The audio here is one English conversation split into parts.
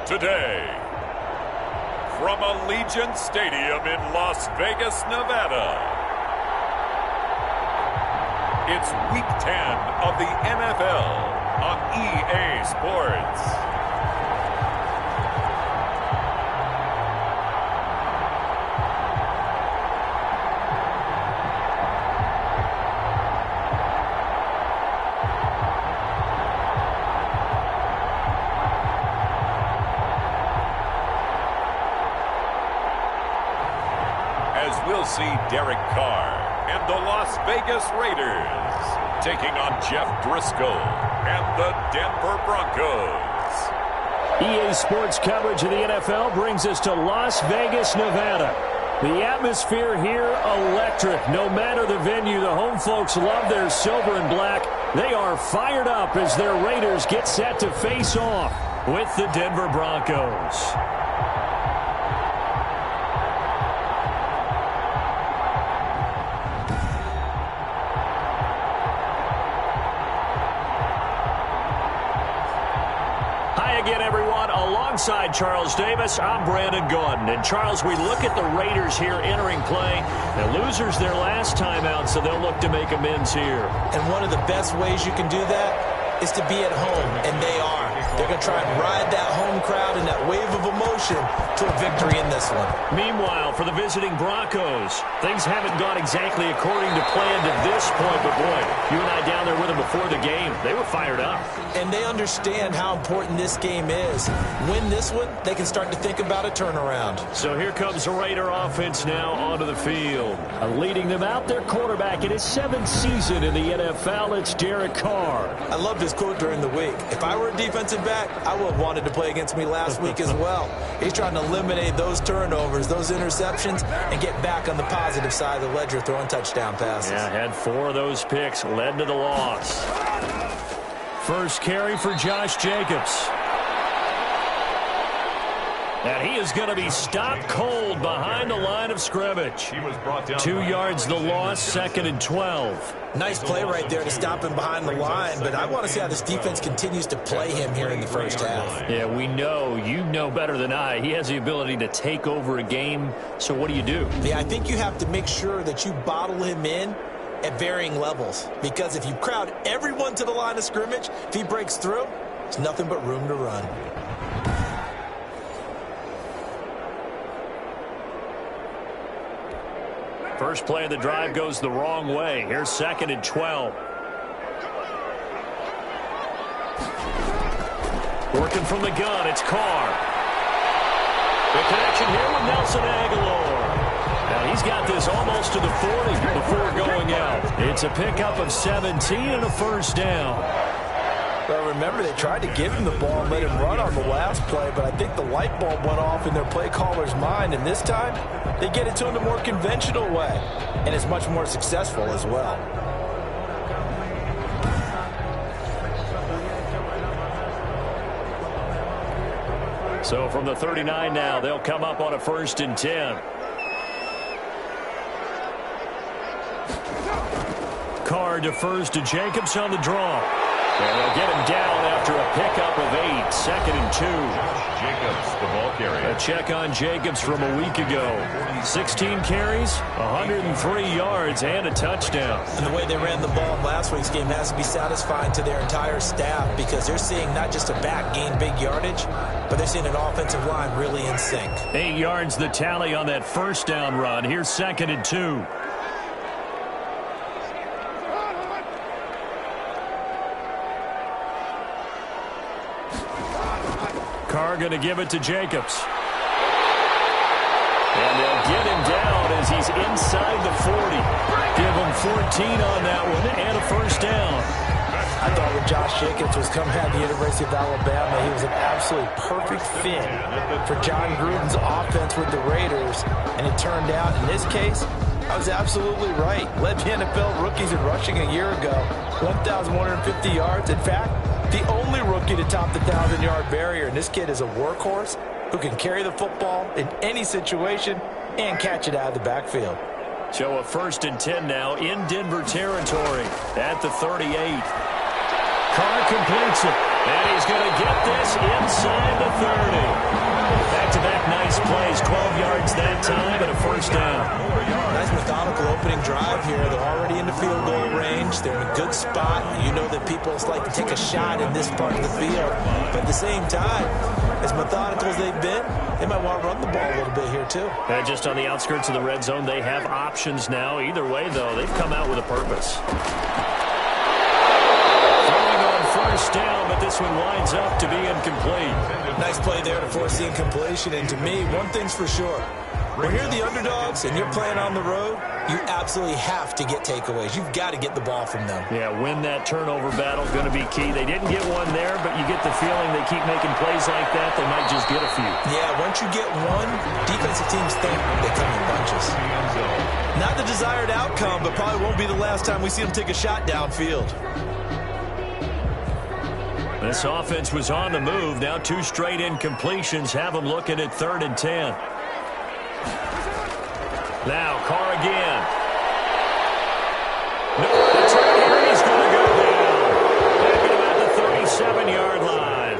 Today, from Allegiant Stadium in Las Vegas, Nevada, it's Week 10 of the NFL on EA Sports. We'll see Derek Carr and the Las Vegas Raiders taking on Jeff Driscoll and the Denver Broncos. EA Sports coverage of the NFL brings us to Las Vegas, Nevada. The atmosphere here, electric. No matter the venue, the home folks love their silver and black. They are fired up as their Raiders get set to face off with the Denver Broncos. Alongside Charles Davis, I'm Brandon Gordon. And Charles, we look at the Raiders here entering play. The losers their last time out, so they'll look to make amends here. And one of the best ways you can do that is to be at home, and they are. They're going to try and ride that home crowd and that wave of emotion to a victory in this one. Meanwhile, for the visiting Broncos, things haven't gone exactly according to plan to this point, but boy, you and I down there with them before the game, they were fired up. And they understand how important this game is. Win this one, they can start to think about a turnaround. So here comes the Raider offense now onto the field. Leading them out, their quarterback in his 7th season in the NFL, it's Derek Carr. I loved his quote during the week. If I were a defensive back, I would have wanted to play against me last week as well. He's trying to eliminate those turnovers, those interceptions, and get back on the positive side of the ledger throwing touchdown passes. Yeah, had 4 of those picks, led to the loss. First carry for Josh Jacobs. And he is going to be stopped cold behind the line of scrimmage. He was brought down 2 yards the loss, 2nd and 12. Nice play right there to stop him behind the line, but I want to see how this defense continues to play him here in the first half. Yeah, we know, you know better than I, he has the ability to take over a game, so what do you do? Yeah, I think you have to make sure that you bottle him in at varying levels, because if you crowd everyone to the line of scrimmage, if he breaks through, there's nothing but room to run. First play of the drive goes the wrong way. Here's 2nd and 12. Working from the gun, it's Carr. The connection here with Nelson Aguilar. Now he's got this almost to the 40 before going out. It's a pickup of 17 and a first down. Well, remember, they tried to give him the ball and let him run on the last play, but I think the light bulb went off in their play caller's mind, and this time they get it to him the more conventional way, and it's much more successful as well. So from the 39 now, they'll come up on a 1st and 10. Carr defers to Jacobs on the draw. And they'll get him down after a pickup of 8, 2nd and 2. Jacobs, the ball carrier. A check on Jacobs from a week ago. 16 carries, 103 yards, and a touchdown. And the way they ran the ball in last week's game has to be satisfying to their entire staff, because they're seeing not just a back gain big yardage, but they're seeing an offensive line really in sync. 8 yards the tally on that first down run. Here's 2nd and 2. Carr going to give it to Jacobs. And they'll get him down as he's inside the 40. Give him 14 on that one and a first down. I thought when Josh Jacobs was coming out of the University of Alabama, he was an absolutely perfect fit for John Gruden's offense with the Raiders. And it turned out, in this case, I was absolutely right. Led the NFL rookies in rushing a year ago. 1,150 yards. In fact, the only rookie to top the 1,000-yard barrier. And this kid is a workhorse who can carry the football in any situation and catch it out of the backfield. So a 1st and 10 now in Denver territory at the 38. Carr completes it. And he's going to get this inside the 30. Back-to-back nice plays, 12 yards that time and a first down. Nice methodical opening drive here. They're already in the field goal range. They're in a good spot. You know that people like to take a shot in this part of the field. But at the same time, as methodical as they've been, they might want to run the ball a little bit here too. And just on the outskirts of the red zone, they have options now. Either way, though, they've come out with a purpose. Throwing on first down, but this one winds up to be incomplete. Nice play there to force the incompletion. And to me, one thing's for sure. When you're the underdogs and you're playing on the road, you absolutely have to get takeaways. You've got to get the ball from them. Yeah, win that turnover battle, going to be key. They didn't get one there, but you get the feeling they keep making plays like that, they might just get a few. Yeah, once you get one, defensive teams think they come in bunches. Not the desired outcome, but probably won't be the last time we see them take a shot downfield. This offense was on the move. Now 2 straight incompletions have them looking at 3rd and 10. Now, Carr again. No, that's right here. He's going to go down. Back at about the 37-yard line.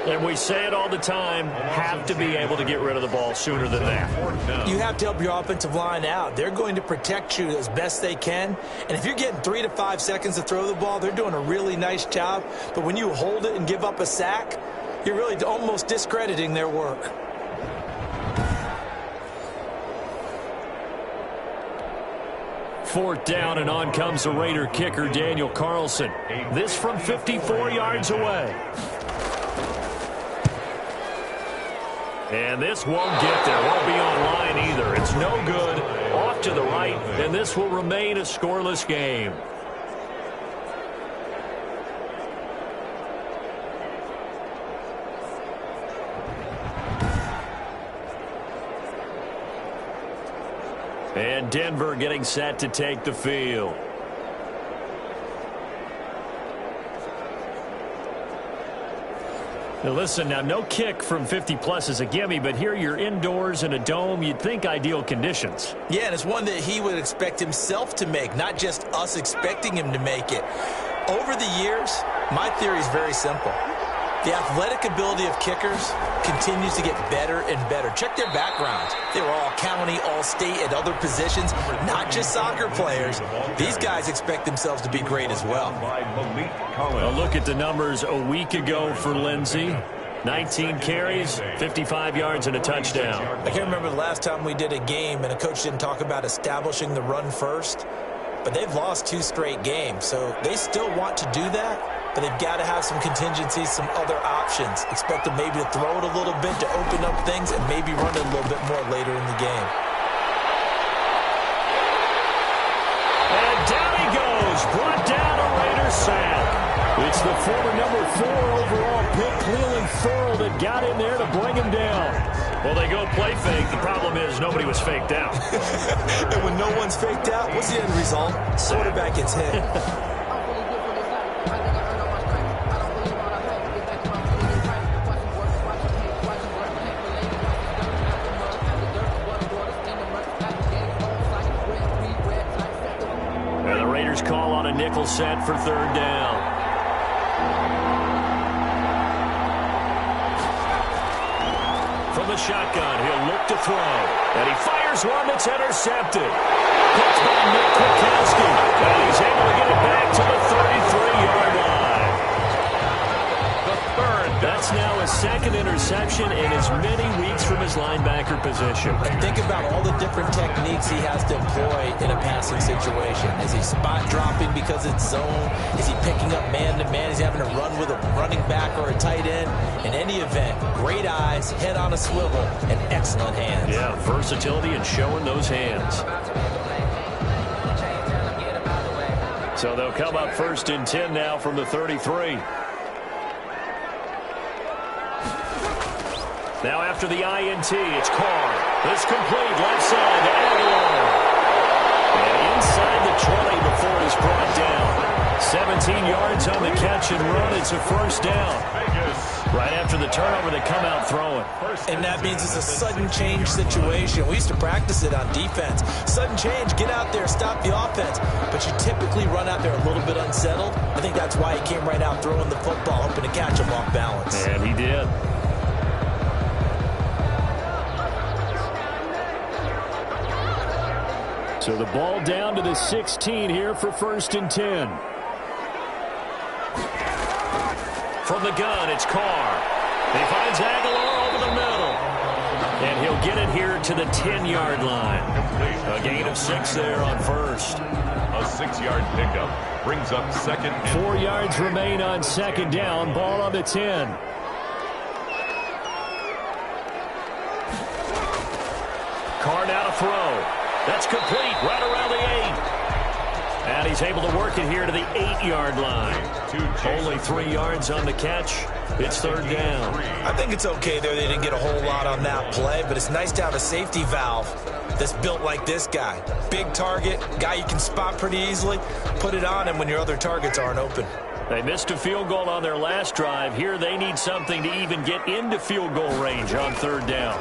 And we say it all the time, have to be able to get rid of the ball sooner than that. You have to help your offensive line out. They're going to protect you as best they can. And if you're getting 3 to 5 seconds to throw the ball, they're doing a really nice job. But when you hold it and give up a sack, you're really almost discrediting their work. Fourth down, and on comes the Raider kicker, Daniel Carlson. This from 54 yards away. And this won't get there. Won't be online either. It's no good. Off to the right, and this will remain a scoreless game. And Denver getting set to take the field. Now listen, now no kick from 50-plus is a gimme, but here you're indoors in a dome. You'd think ideal conditions. Yeah, and it's one that he would expect himself to make, not just us expecting him to make it. Over the years, my theory is very simple. The athletic ability of kickers continues to get better and better. Check their backgrounds. They were all county, all state, at other positions, not just soccer players. These guys expect themselves to be great as well. A look at the numbers a week ago for Lindsey. 19 carries, 55 yards, and a touchdown. I can't remember the last time we did a game and a coach didn't talk about establishing the run first. But they've lost 2 straight games, so they still want to do that. But they've got to have some contingencies, some other options. Expect them maybe to throw it a little bit to open up things and maybe run it a little bit more later in the game. And down he goes. Brought down a Raider sack. It's the former number 4 overall pick, Cleveland Thurl, that got in there to bring him down. Well, they go play fake. The problem is nobody was faked out. And when no one's faked out, what's the end result? Quarterback gets hit. Call on a nickel set for 3rd down. From the shotgun, he'll look to throw. And he fires one that's intercepted. Picked by Nick Kwiatkowski. And he's able to get it back to the 33-yard line. The 3rd. That's now a 2nd interception in as many weeks from his linebacker position. And think about all the different techniques he has to employ in a passing situation. Is he spot dropping because it's zone? Is he picking up man-to-man? Is he having to run with a running back or a tight end? In any event, great eyes, head on a swivel, and excellent hands. Yeah, versatility and showing those hands. So they'll come up 1st and 10 now from the 33. Now after the INT, it's Carr. It's complete, left side to Aguilar. And inside the 20 before he's brought down. 17 yards. yards on the catch and run. It's a first down. Right after the turnover, they come out throwing. And that means it's a sudden change situation. We used to practice it on defense. Sudden change, get out there, stop the offense. But you typically run out there a little bit unsettled. I think that's why he came right out throwing the football, hoping to catch him off balance. And he did. So the ball down to the 16 here for 1st and 10. From the gun, it's Carr. He finds Aguilar over the middle. And he'll get it here to the 10-yard line. A gain of 6 there on first. A 6-yard pickup brings up second. 4 yards remain on second down. Ball on the 10. Carr now to throw. That's complete right around the 8. And he's able to work it here to the 8-yard line. Only 3 yards on the catch. It's 3rd down. I think it's okay there. They didn't get a whole lot on that play, but it's nice to have a safety valve that's built like this guy. Big target, guy you can spot pretty easily. Put it on him when your other targets aren't open. They missed a field goal on their last drive. Here they need something to even get into field goal range on 3rd down.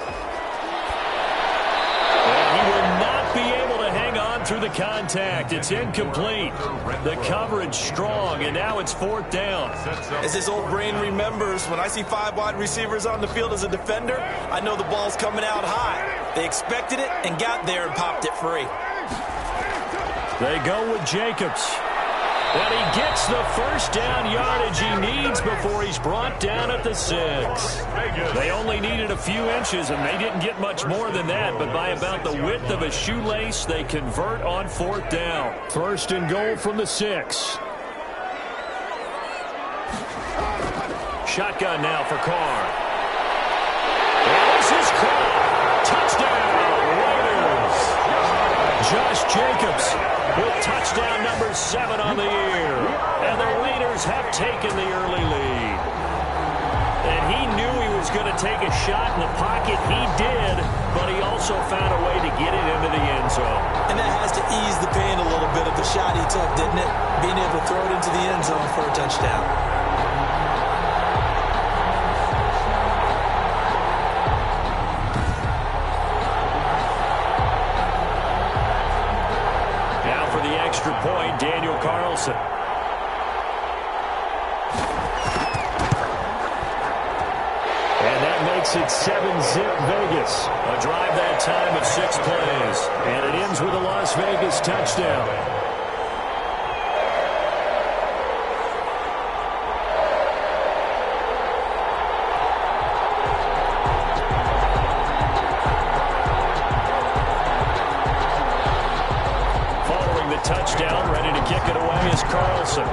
And he will not be able to hang on through the contact. It's incomplete. The coverage strong, and now it's 4th down. As his old brain remembers, when I see 5 wide receivers on the field as a defender, I know the ball's coming out high. They expected it and got there and popped it free. They go with Jacobs. And he gets the first down yardage he needs before he's brought down at the 6. They only needed a few inches, and they didn't get much more than that. But by about the width of a shoelace, they convert on 4th down. 1st and goal from the 6. Shotgun now for Carr. And this is caught. Touchdown, Raiders. Josh Jacobs with touchdown number 7 on the year. And the Raiders have taken the early lead. And he knew he was going to take a shot in the pocket. He did, but he also found a way to get it into the end zone. And that has to ease the pain a little bit of the shot he took, didn't it? Being able to throw it into the end zone for a touchdown. Point, Daniel Carlson. And that makes it 7-zip Vegas. A drive that time of 6 plays. And it ends with a Las Vegas touchdown. Touchdown, ready to kick it away is Carlson.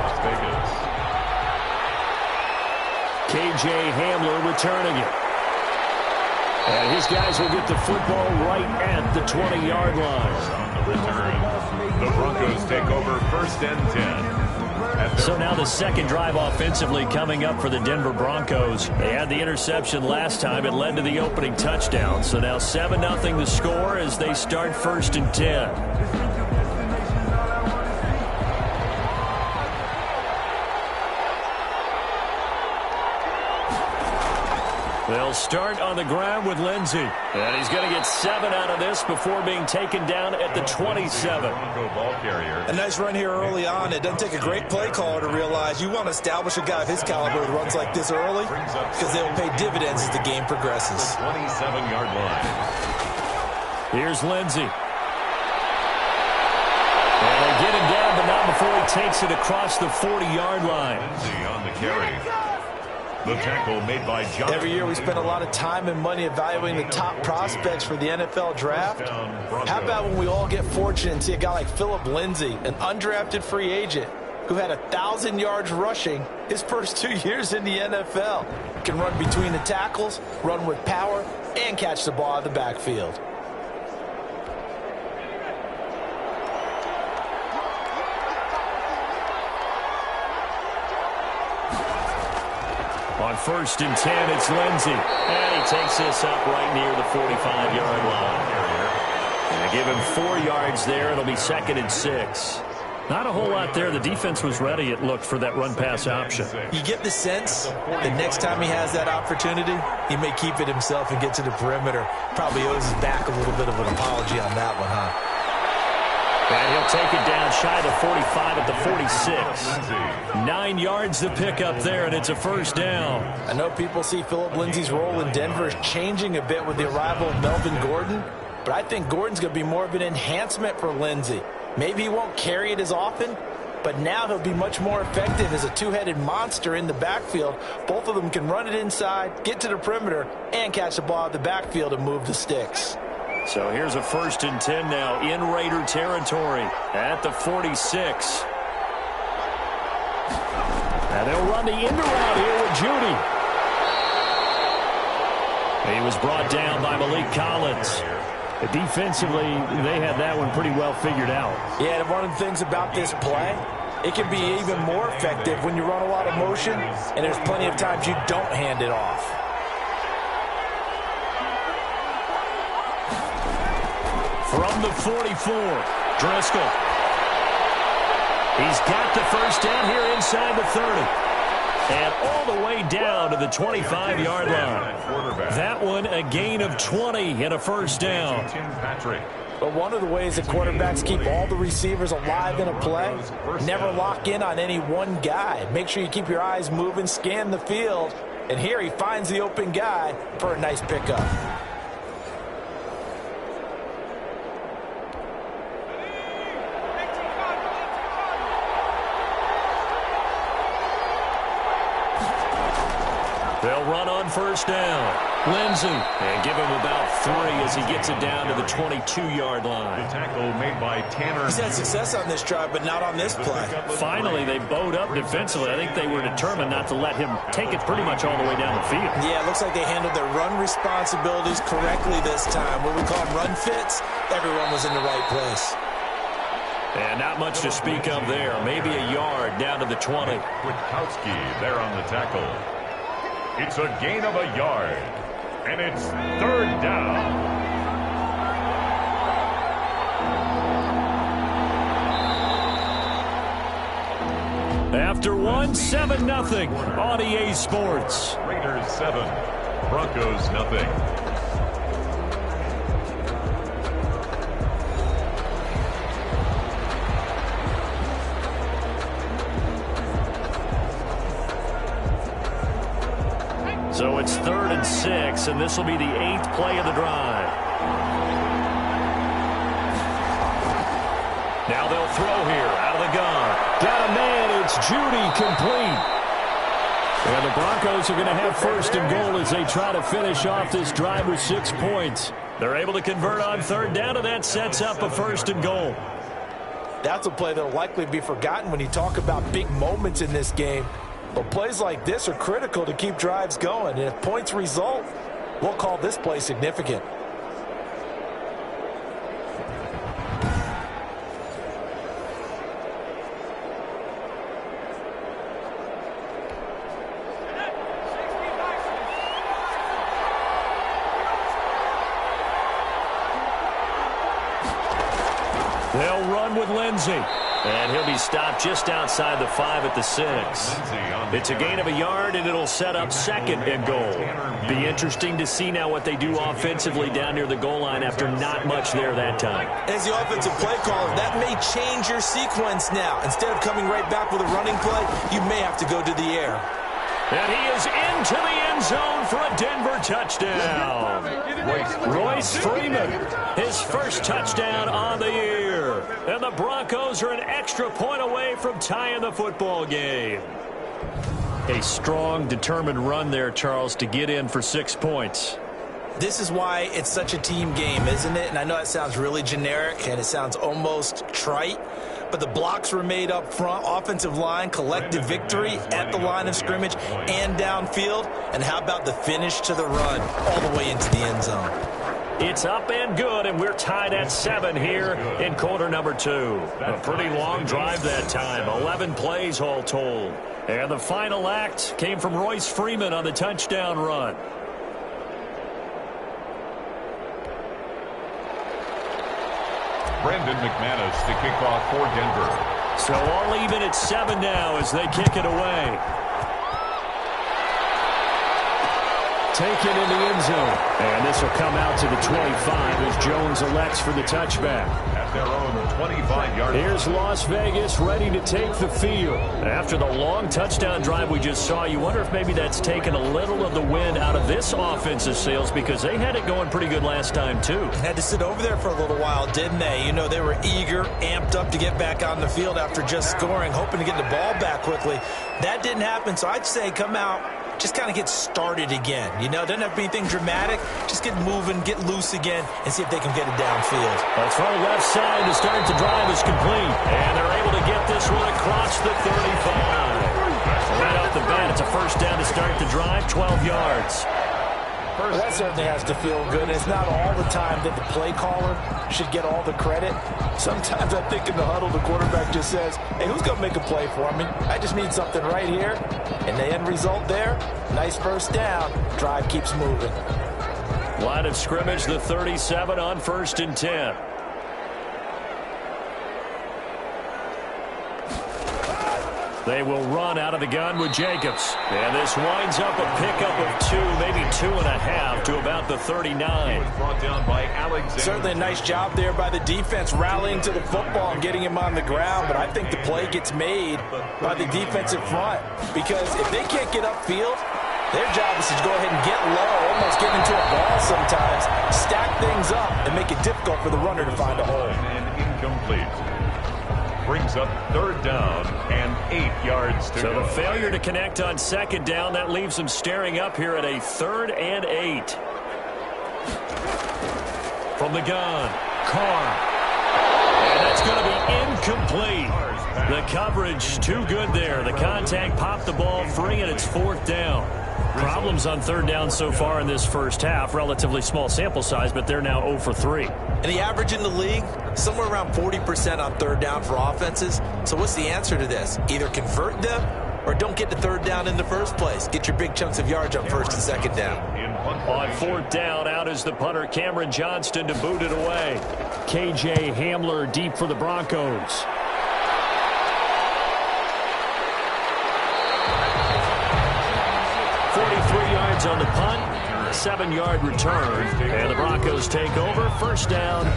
KJ Hamler returning it. And his guys will get the football right at the 20-yard line. On the return, the Broncos take over 1st and 10. So now the second drive offensively coming up for the Denver Broncos. They had the interception last time. It led to the opening touchdown. So now 7-0 the score as they start 1st and 10. They'll start on the ground with Lindsey. And he's going to get 7 out of this before being taken down at the 27. A nice run here early on. It doesn't take a great play caller to realize you want to establish a guy of his caliber who runs like this early because they'll pay dividends as the game progresses. 27-yard line. Here's Lindsey. And they get him down, but not before he takes it across the 40-yard line. Lindsey on the carry. The tackle made by John. Every year we spend a lot of time and money evaluating the top prospects for the NFL draft. How about when we all get fortunate and see a guy like Phillip Lindsay, an undrafted free agent who had 1,000 yards rushing his first 2 years in the NFL. Can run between the tackles, run with power, and catch the ball out of the backfield. On 1st and 10, it's Lindsey. And he takes this up right near the 45-yard line. And they give him 4 yards there. It'll be 2nd and 6. Not a whole lot there. The defense was ready, it looked, for that run-pass option. You get the sense that next time he has that opportunity, he may keep it himself and get to the perimeter. Probably owes his back a little bit of an apology on that one, huh? And he'll take it down shy of the 45 at the 46. 9 yards to pick up there, and it's a first down. I know people see Philip Lindsay's role in Denver is changing a bit with the arrival of Melvin Gordon, but I think Gordon's going to be more of an enhancement for Lindsay. Maybe he won't carry it as often, but now he'll be much more effective as a two-headed monster in the backfield. Both of them can run it inside, get to the perimeter, and catch the ball out of the backfield and move the sticks. So here's a 1st and 10 now in Raider territory at the 46. And they'll run the end around here with Judy. He was brought down by Malik Collins. Defensively, they had that one pretty well figured out. Yeah, and one of the things about this play, it can be even more effective when you run a lot of motion, and there's plenty of times you don't hand it off. From the 44, Driscoll. He's got the first down here inside the 30. And all the way down to the 25-yard line. That one a gain of 20 and a first down. But one of the ways that quarterbacks keep all the receivers alive in a play, never lock in on any one guy. Make sure you keep your eyes moving, scan the field. And here he finds the open guy for a nice pickup. They'll run on first down. Lindsay, and give him about 3 as he gets it down to the 22-yard line. The tackle made by Tanner. He's had success on this drive, but not on this play. Finally, they bowed up defensively. I think they were determined not to let him take it pretty much all the way down the field. Yeah, it looks like they handled their run responsibilities correctly this time. What we call run fits, everyone was in the right place. And not much to speak of there. Maybe a yard down to the 20. Witkowski there on the tackle. It's a gain of a yard, and it's 3rd down. After 7-0 on EA Sports. Raiders 7, Broncos 0. So it's 3rd and 6, and this will be the 8th play of the drive. Now they'll throw here out of the gun. Got a man, it's Judy, complete. And the Broncos are going to have 1st and goal as they try to finish off this drive with 6 points. They're able to convert on 3rd down, and that sets up a 1st and goal. That's a play that will likely be forgotten when you talk about big moments in this game. But plays like this are critical to keep drives going. And if points result, we'll call this play significant. They'll run with Lindsay. And he'll be stopped just outside the 5 at the 6. It's a gain of a yard, and it'll set up 2nd and goal. Be interesting to see now what they do offensively down near the goal line after not much there that time. As the offensive play caller, that may change your sequence now. Instead of coming right back with a running play, you may have to go to the air. And he is into the end zone for a Denver touchdown. Royce Freeman, his first touchdown on the year. And the Broncos are an extra point away from tying the football game. A strong, determined run there, Charles, to get in for 6 points. This is why it's such a team game, isn't it? And I know that sounds really generic, and it sounds almost trite. But the blocks were made up front, offensive line, collective victory at the line of scrimmage and downfield. And how about the finish to the run all the way into the end zone? It's up and good, and we're tied at 7 here in quarter number 2. A pretty long drive that time, 11 plays all told. And the final act came from Royce Freeman on the touchdown run. Brandon McManus to kick off for Denver. So all even at 7 now as they kick it away. Taken in the end zone. And this will come out to the 25 as Jones elects for the touchback. At their own 25-yard line. Here's Las Vegas ready to take the field. After the long touchdown drive we just saw, you wonder if maybe that's taken a little of the wind out of this offensive sails because they had it going pretty good last time too. Had to sit over there for a little while, didn't they? You know, they were eager, amped up to get back on the field after just scoring, hoping to get the ball back quickly. That didn't happen, so I'd say come out, just kind of get started again. You know, doesn't have to be anything dramatic. Just get moving, get loose again, and see if they can get it downfield. Let's throw left side to start the drive is complete. And they're able to get this one across the 35. Right off the bat, it's a first down to start the drive, 12 yards. Well, that certainly has to feel good. It's not all the time that the play caller should get all the credit. Sometimes I think in the huddle, the quarterback just says, hey, who's going to make a play for me? I just need something right here. And the end result there, nice first down. Drive keeps moving. Line of scrimmage, the 37 on 1st and 10. They will run out of the gun with Jacobs. And this winds up a pickup of 2, maybe 2.5 to about the 39. Brought down by Alexander. Certainly a nice job there by the defense rallying to the football and getting him on the ground. But I think the play gets made by the defensive front. Because if they can't get upfield, their job is to go ahead and get low, almost get into a ball sometimes, stack things up, and make it difficult for the runner to find a hole. And incomplete. Brings up 3rd down and 8 yards to go. So the failure to connect on 2nd down, that leaves them staring up here at a 3rd and 8. From the gun, Carr. And that's going to be incomplete. The coverage too good there. The contact popped the ball free, and it's 4th down. Problems on 3rd down so far in this first half. Relatively small sample size, but they're now 0 for 3. And the average in the league, somewhere around 40% on 3rd down for offenses. So what's the answer to this? Either convert them or don't get to 3rd down in the first place. Get your big chunks of yards on 1st and 2nd down. On 4th down, out is the punter Cameron Johnston to boot it away. KJ Hamler deep for the Broncos. On the punt, 7-yard return, and the Broncos take over. 1st down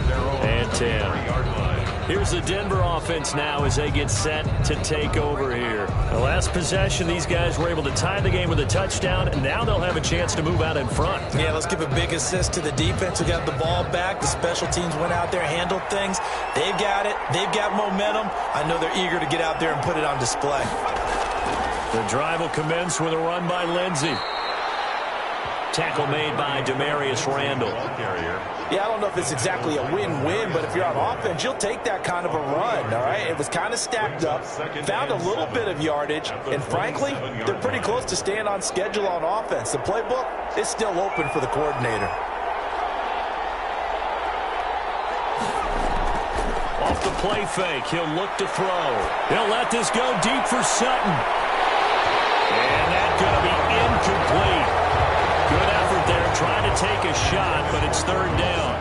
and 10. Here's the Denver offense now as they get set to take over here. The last possession, these guys were able to tie the game with a touchdown, and now they'll have a chance to move out in front. Yeah, let's give a big assist to the defense who got the ball back. The special teams went out there, handled things. They've got it. They've got momentum. I know they're eager to get out there and put it on display. The drive will commence with a run by Lindsey. Tackle made by Demarius Randall. Yeah, I don't know if it's exactly a win-win, but if you're on offense, you'll take that kind of a run, all right? It was kind of stacked up, found a little bit of yardage, and frankly, they're pretty close to staying on schedule on offense. The playbook is still open for the coordinator. Off the play fake, he'll look to throw. He'll let this go deep for Sutton. And that's going to be incomplete. Good effort there, trying to take a shot, but it's 3rd down.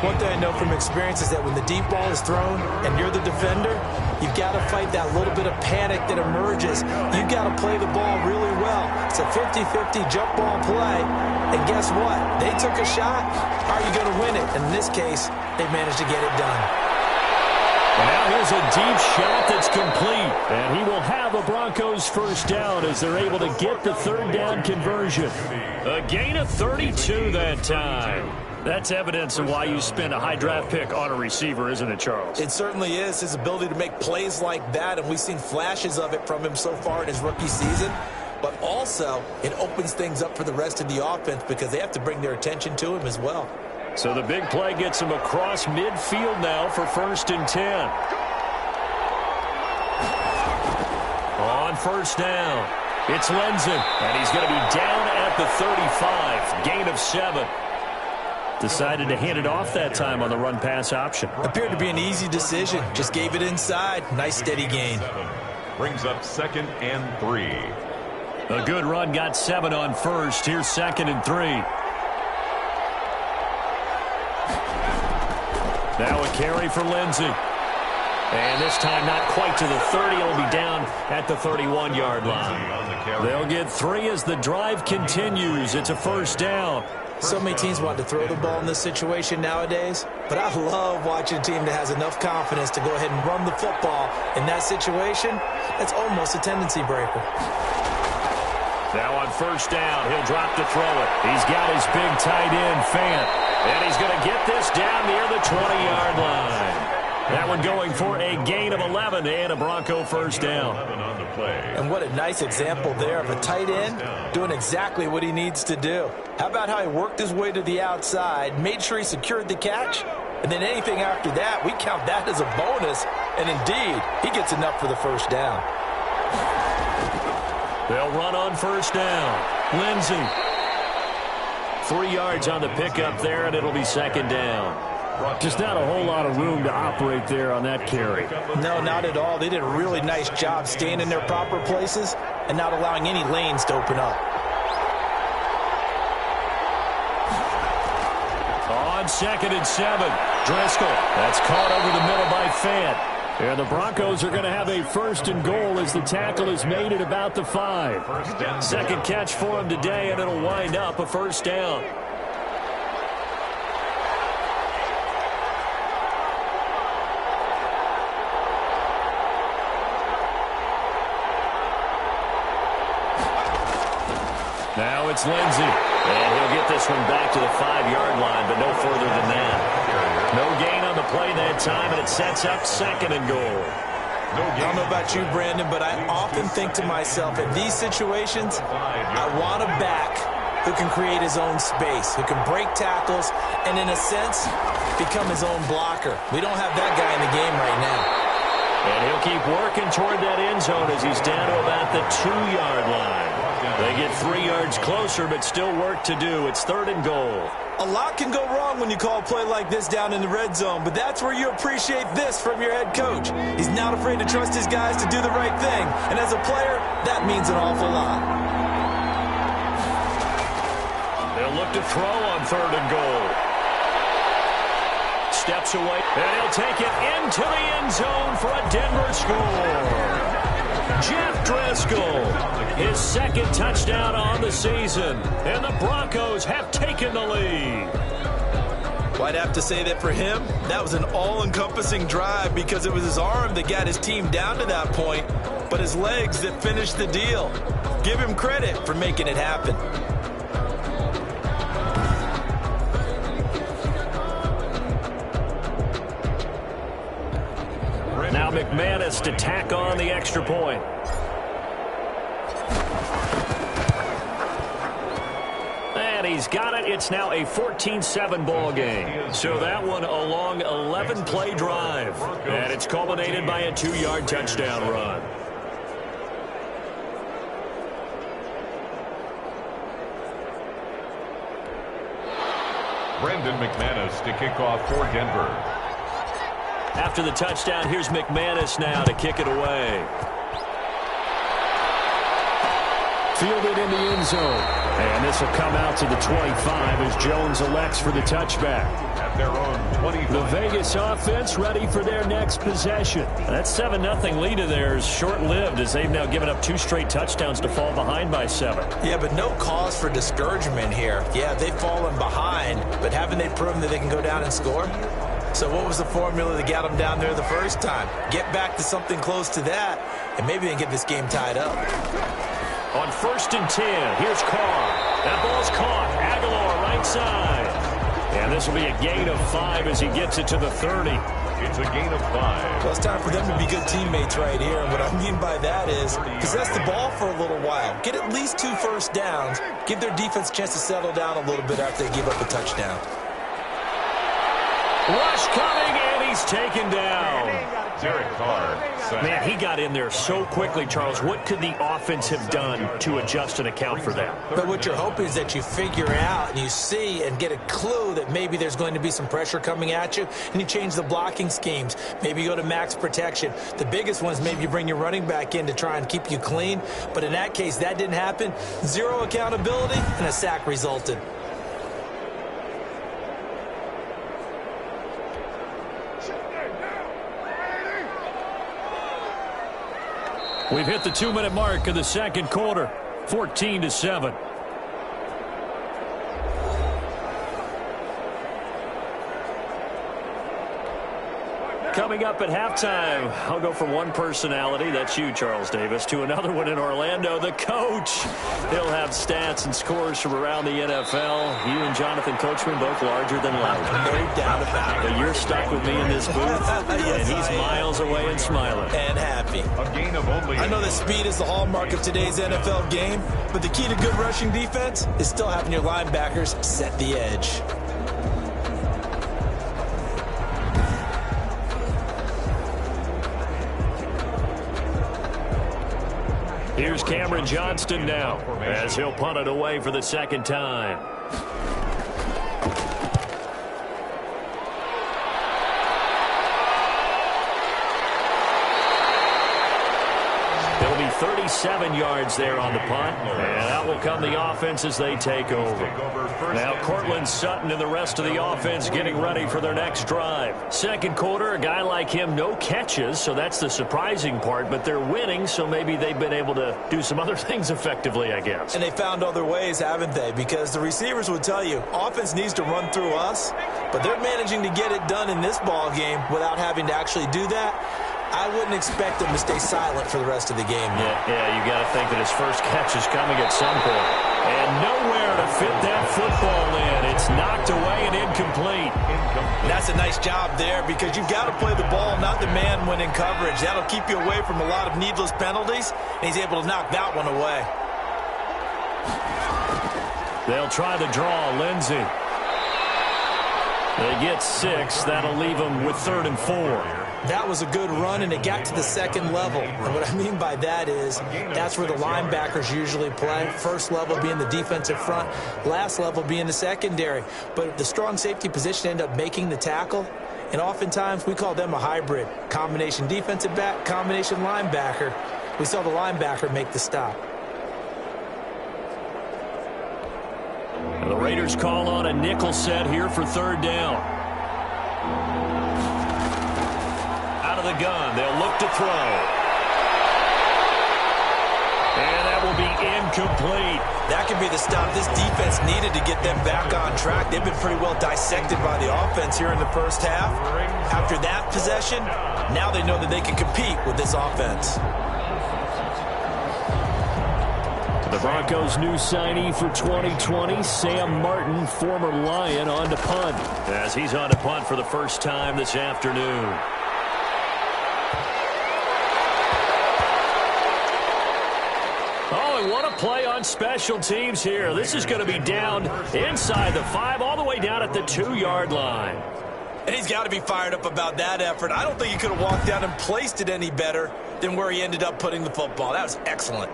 One thing I know from experience is that when the deep ball is thrown and you're the defender, you've got to fight that little bit of panic that emerges. You've got to play the ball really well. It's a 50-50 jump ball play, and guess what? They took a shot. How are you going to win it? And in this case, they managed to get it done. And now here's a deep shot that's complete. And he will have a Broncos 1st down as they're able to get the 3rd down conversion. A gain of 32 that time. That's evidence of why you spend a high draft pick on a receiver, isn't it, Charles? It certainly is. His ability to make plays like that, and we've seen flashes of it from him so far in his rookie season. But also, it opens things up for the rest of the offense because they have to bring their attention to him as well. So the big play gets him across midfield now for 1st and 10. On 1st down, it's Lindsey, and he's going to be down at the 35. Gain of 7. Decided to hand it off that time on the run-pass option. Appeared to be an easy decision. Just gave it inside. Nice steady gain. Brings up 2nd and 3. A good run got 7 on 1st. Here's 2nd and 3. Now a carry for Lindsey. And this time not quite to the 30. It'll be down at the 31-yard line. They'll get 3 as the drive continues. It's a first down. So many teams want to throw the ball in this situation nowadays, but I love watching a team that has enough confidence to go ahead and run the football in that situation. That's almost a tendency breaker. Now on first down, he'll drop to throw it. He's got his big tight end, Fant, and he's going to get this down near the 20-yard line. That one going for a gain of 11 and a Bronco first down. And what a nice example there of a tight end doing exactly what he needs to do. How about how he worked his way to the outside, made sure he secured the catch, and then anything after that, we count that as a bonus. And indeed, he gets enough for the first down. They'll run on first down. Lindsey. 3 yards on the pickup there, and it'll be second down. Just not a whole lot of room to operate there on that carry. No, not at all. They did a really nice job staying in their proper places and not allowing any lanes to open up. On 2nd and 7, Driscoll. That's caught over the middle by Fant. And the Broncos are going to have a first and goal as the tackle is made at about the 5. Second catch for him today, and it'll wind up a first down. Now it's Lindsey, and he'll get this one back to the 5-yard line, but no further than that. No gain on the play that time, and it sets up 2nd and goal. I don't know about you, Brandon, but I often think to myself, in these situations, I want a back who can create his own space, who can break tackles, and in a sense, become his own blocker. We don't have that guy in the game right now. And he'll keep working toward that end zone as he's down to about the 2-yard line. They get 3 yards closer, but still work to do. It's 3rd and goal. A lot can go wrong when you call a play like this down in the red zone, but that's where you appreciate this from your head coach. He's not afraid to trust his guys to do the right thing, and as a player, that means an awful lot. They'll look to throw on 3rd and goal. Steps away, and he'll take it into the end zone for a Denver score. Jeff Driscoll, his 2nd touchdown on the season, and the Broncos have taken the lead. Well, I'd have to say that for him, that was an all-encompassing drive because it was his arm that got his team down to that point, but his legs that finished the deal. Give him credit for making it happen. Now McManus to tack on the extra point. And he's got it. It's now a 14-7 ball game. So that one a long 11-play drive. And it's culminated by a 2-yard touchdown run. Brendan McManus to kick off for Denver. After the touchdown, here's McManus now to kick it away. Fielded in the end zone. And this will come out to the 25 as Jones elects for the touchback. At their own 25. The Vegas offense ready for their next possession. That 7-0 lead of theirs short-lived as they've now given up 2 straight touchdowns to fall behind by 7. Yeah, but no cause for discouragement here. Yeah, they've fallen behind, but haven't they proven that they can go down and score? So what was the formula that got them down there the first time? Get back to something close to that, and maybe they can get this game tied up. On 1st and 10, here's Carr. That ball's caught. Aguilar right side. And this will be a gain of 5 as he gets it to the 30. It's a gain of 5. Well, it's time for them to be good teammates right here. And what I mean by that is possess the ball for a little while. Get at least 2 first downs. Give their defense a chance to settle down a little bit after they give up a touchdown. Rush coming, and he's taken down. Derek Carr. Man, he got in there so quickly, Charles. What could the offense have done to adjust and account for that? But what you're hoping is that you figure out and you see and get a clue that maybe there's going to be some pressure coming at you, and you change the blocking schemes. Maybe you go to max protection. The biggest one is maybe you bring your running back in to try and keep you clean. But in that case, that didn't happen. 0 accountability, and a sack resulted. We've hit the 2-minute mark of the second quarter, 14-7. Coming up at halftime, I'll go from one personality, that's you, Charles Davis, to another one in Orlando, the coach. He'll have stats and scores from around the NFL. You and Jonathan Coachman both larger than life. No doubt about it. But you're stuck with me in this booth, Yes, and he's miles away and smiling. And happy. I know that speed is the hallmark of today's NFL game, but the key to good rushing defense is still having your linebackers set the edge. Here's Cameron Johnston now, as he'll punt it away for the second time. It'll be 37 yards there on the punt, and out will come the offense as they take over. Now Cortland Sutton and the rest of the offense getting ready for their next drive. Second quarter, a guy like him, no catches, so that's the surprising part, but they're winning, so maybe they've been able to do some other things effectively, I guess. And they found other ways, haven't they? Because the receivers would tell you, offense needs to run through us, but they're managing to get it done in this ball game without having to actually do that. I wouldn't expect him to stay silent for the rest of the game. Yeah, you got to think that his first catch is coming at some point. And nowhere to fit that football in. It's knocked away and incomplete. That's a nice job there because you've got to play the ball, not the man when in coverage. That'll keep you away from a lot of needless penalties, and he's able to knock that one away. They'll try the draw, Lindsey. They get 6. That'll leave them with 3rd and 4. That was a good run, and it got to the second level. And what I mean by that is that's where the linebackers usually play. First level being the defensive front, last level being the secondary. But the strong safety position ended up making the tackle, and oftentimes we call them a hybrid. Combination defensive back, combination linebacker. We saw the linebacker make the stop. And the Raiders call on a nickel set here for 3rd down. The gun. They'll look to throw. And that will be incomplete. That could be the stop this defense needed to get them back on track. They've been pretty well dissected by the offense here in the first half. After that possession, now they know that they can compete with this offense. The Broncos' new signee for 2020, Sam Martin, former Lion, on to punt. As he's on to punt for the first time this afternoon. What a play on special teams here. This is going to be down inside the 5, all the way down at the 2-yard line. And he's got to be fired up about that effort. I don't think he could have walked down and placed it any better than where he ended up putting the football. That was excellent.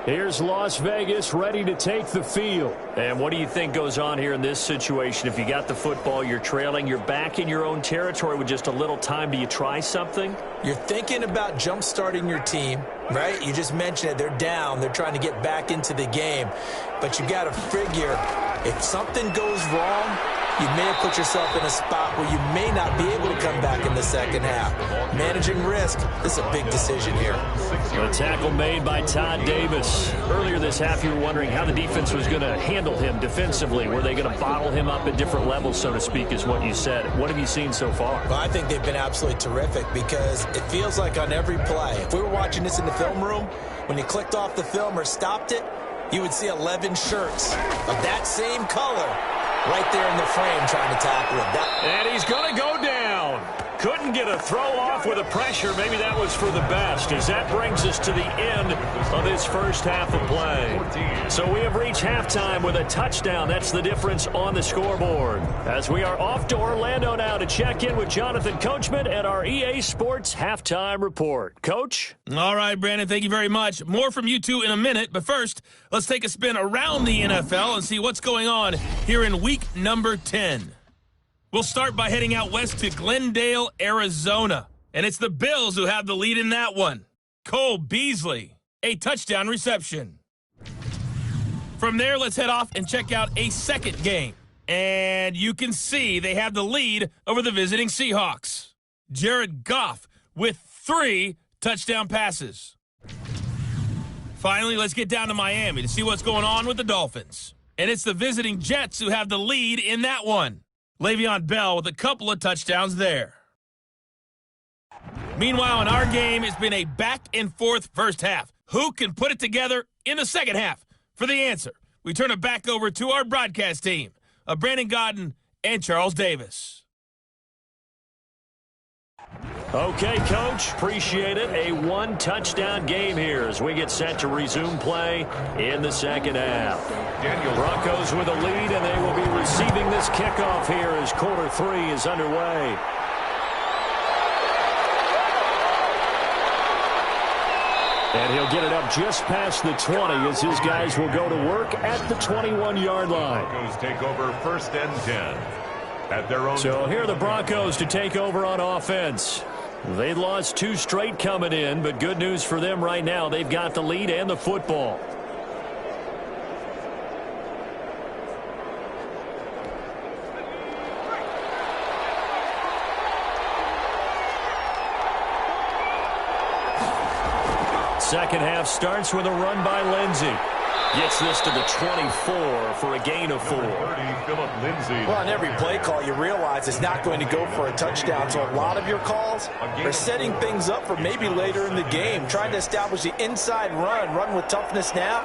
Here's Las Vegas ready to take the field. And what do you think goes on here in this situation? If you got the football, you're trailing, you're back in your own territory with just a little time. Do you try something? You're thinking about jump-starting your team, right? You just mentioned it. They're down. They're trying to get back into the game. But you got to figure if something goes wrong, you may have put yourself in a spot where you may not be able to come back in the second half. Managing risk, this is a big decision here. A tackle made by Todd Davis. Earlier this half, you were wondering how the defense was going to handle him defensively. Were they going to bottle him up at different levels, so to speak, is what you said. What have you seen so far? Well, I think they've been absolutely terrific because it feels like on every play, if we were watching this in the film room, when you clicked off the film or stopped it, you would see 11 shirts of that same color right there in the frame trying to tackle him. And he's going to go down. Couldn't get a throw off with the pressure. Maybe that was for the best, as that brings us to the end of this first half of play. So we have reached halftime with a touchdown. That's the difference on the scoreboard. As we are off to Orlando now to check in with Jonathan Coachman and our EA Sports Halftime Report. Coach? All right, Brandon, thank you very much. More from you two in a minute, but first, let's take a spin around the NFL and see what's going on here in week number 10. We'll start by heading out west to Glendale, Arizona. And it's the Bills who have the lead in that one. Cole Beasley, a touchdown reception. From there, let's head off and check out a second game. And you can see they have the lead over the visiting Seahawks. Jared Goff with 3 touchdown passes. Finally, let's get down to Miami to see what's going on with the Dolphins. And it's the visiting Jets who have the lead in that one. Le'Veon Bell with a couple of touchdowns there. Meanwhile, in our game, it's been a back-and-forth first half. Who can put it together in the second half? For the answer, we turn it back over to our broadcast team of Brandon Godden and Charles Davis. Okay, Coach, appreciate it. A one-touchdown game here as we get set to resume play in the second half. Broncos with a lead, and they will be receiving this kickoff here as quarter 3 is underway. And he'll get it up just past the 20 as his guys will go to work at the 21-yard line. Broncos take over 1st and 10 at their own. So here are the Broncos to take over on offense. They lost 2 straight coming in, but good news for them right now. They've got the lead and the football. Second half starts with a run by Lindsey. Gets this to the 24 for a gain of 4. Well, on every play call, you realize it's not going to go for a touchdown. So a lot of your calls are setting things up for maybe later in the game, trying to establish the inside run with toughness now,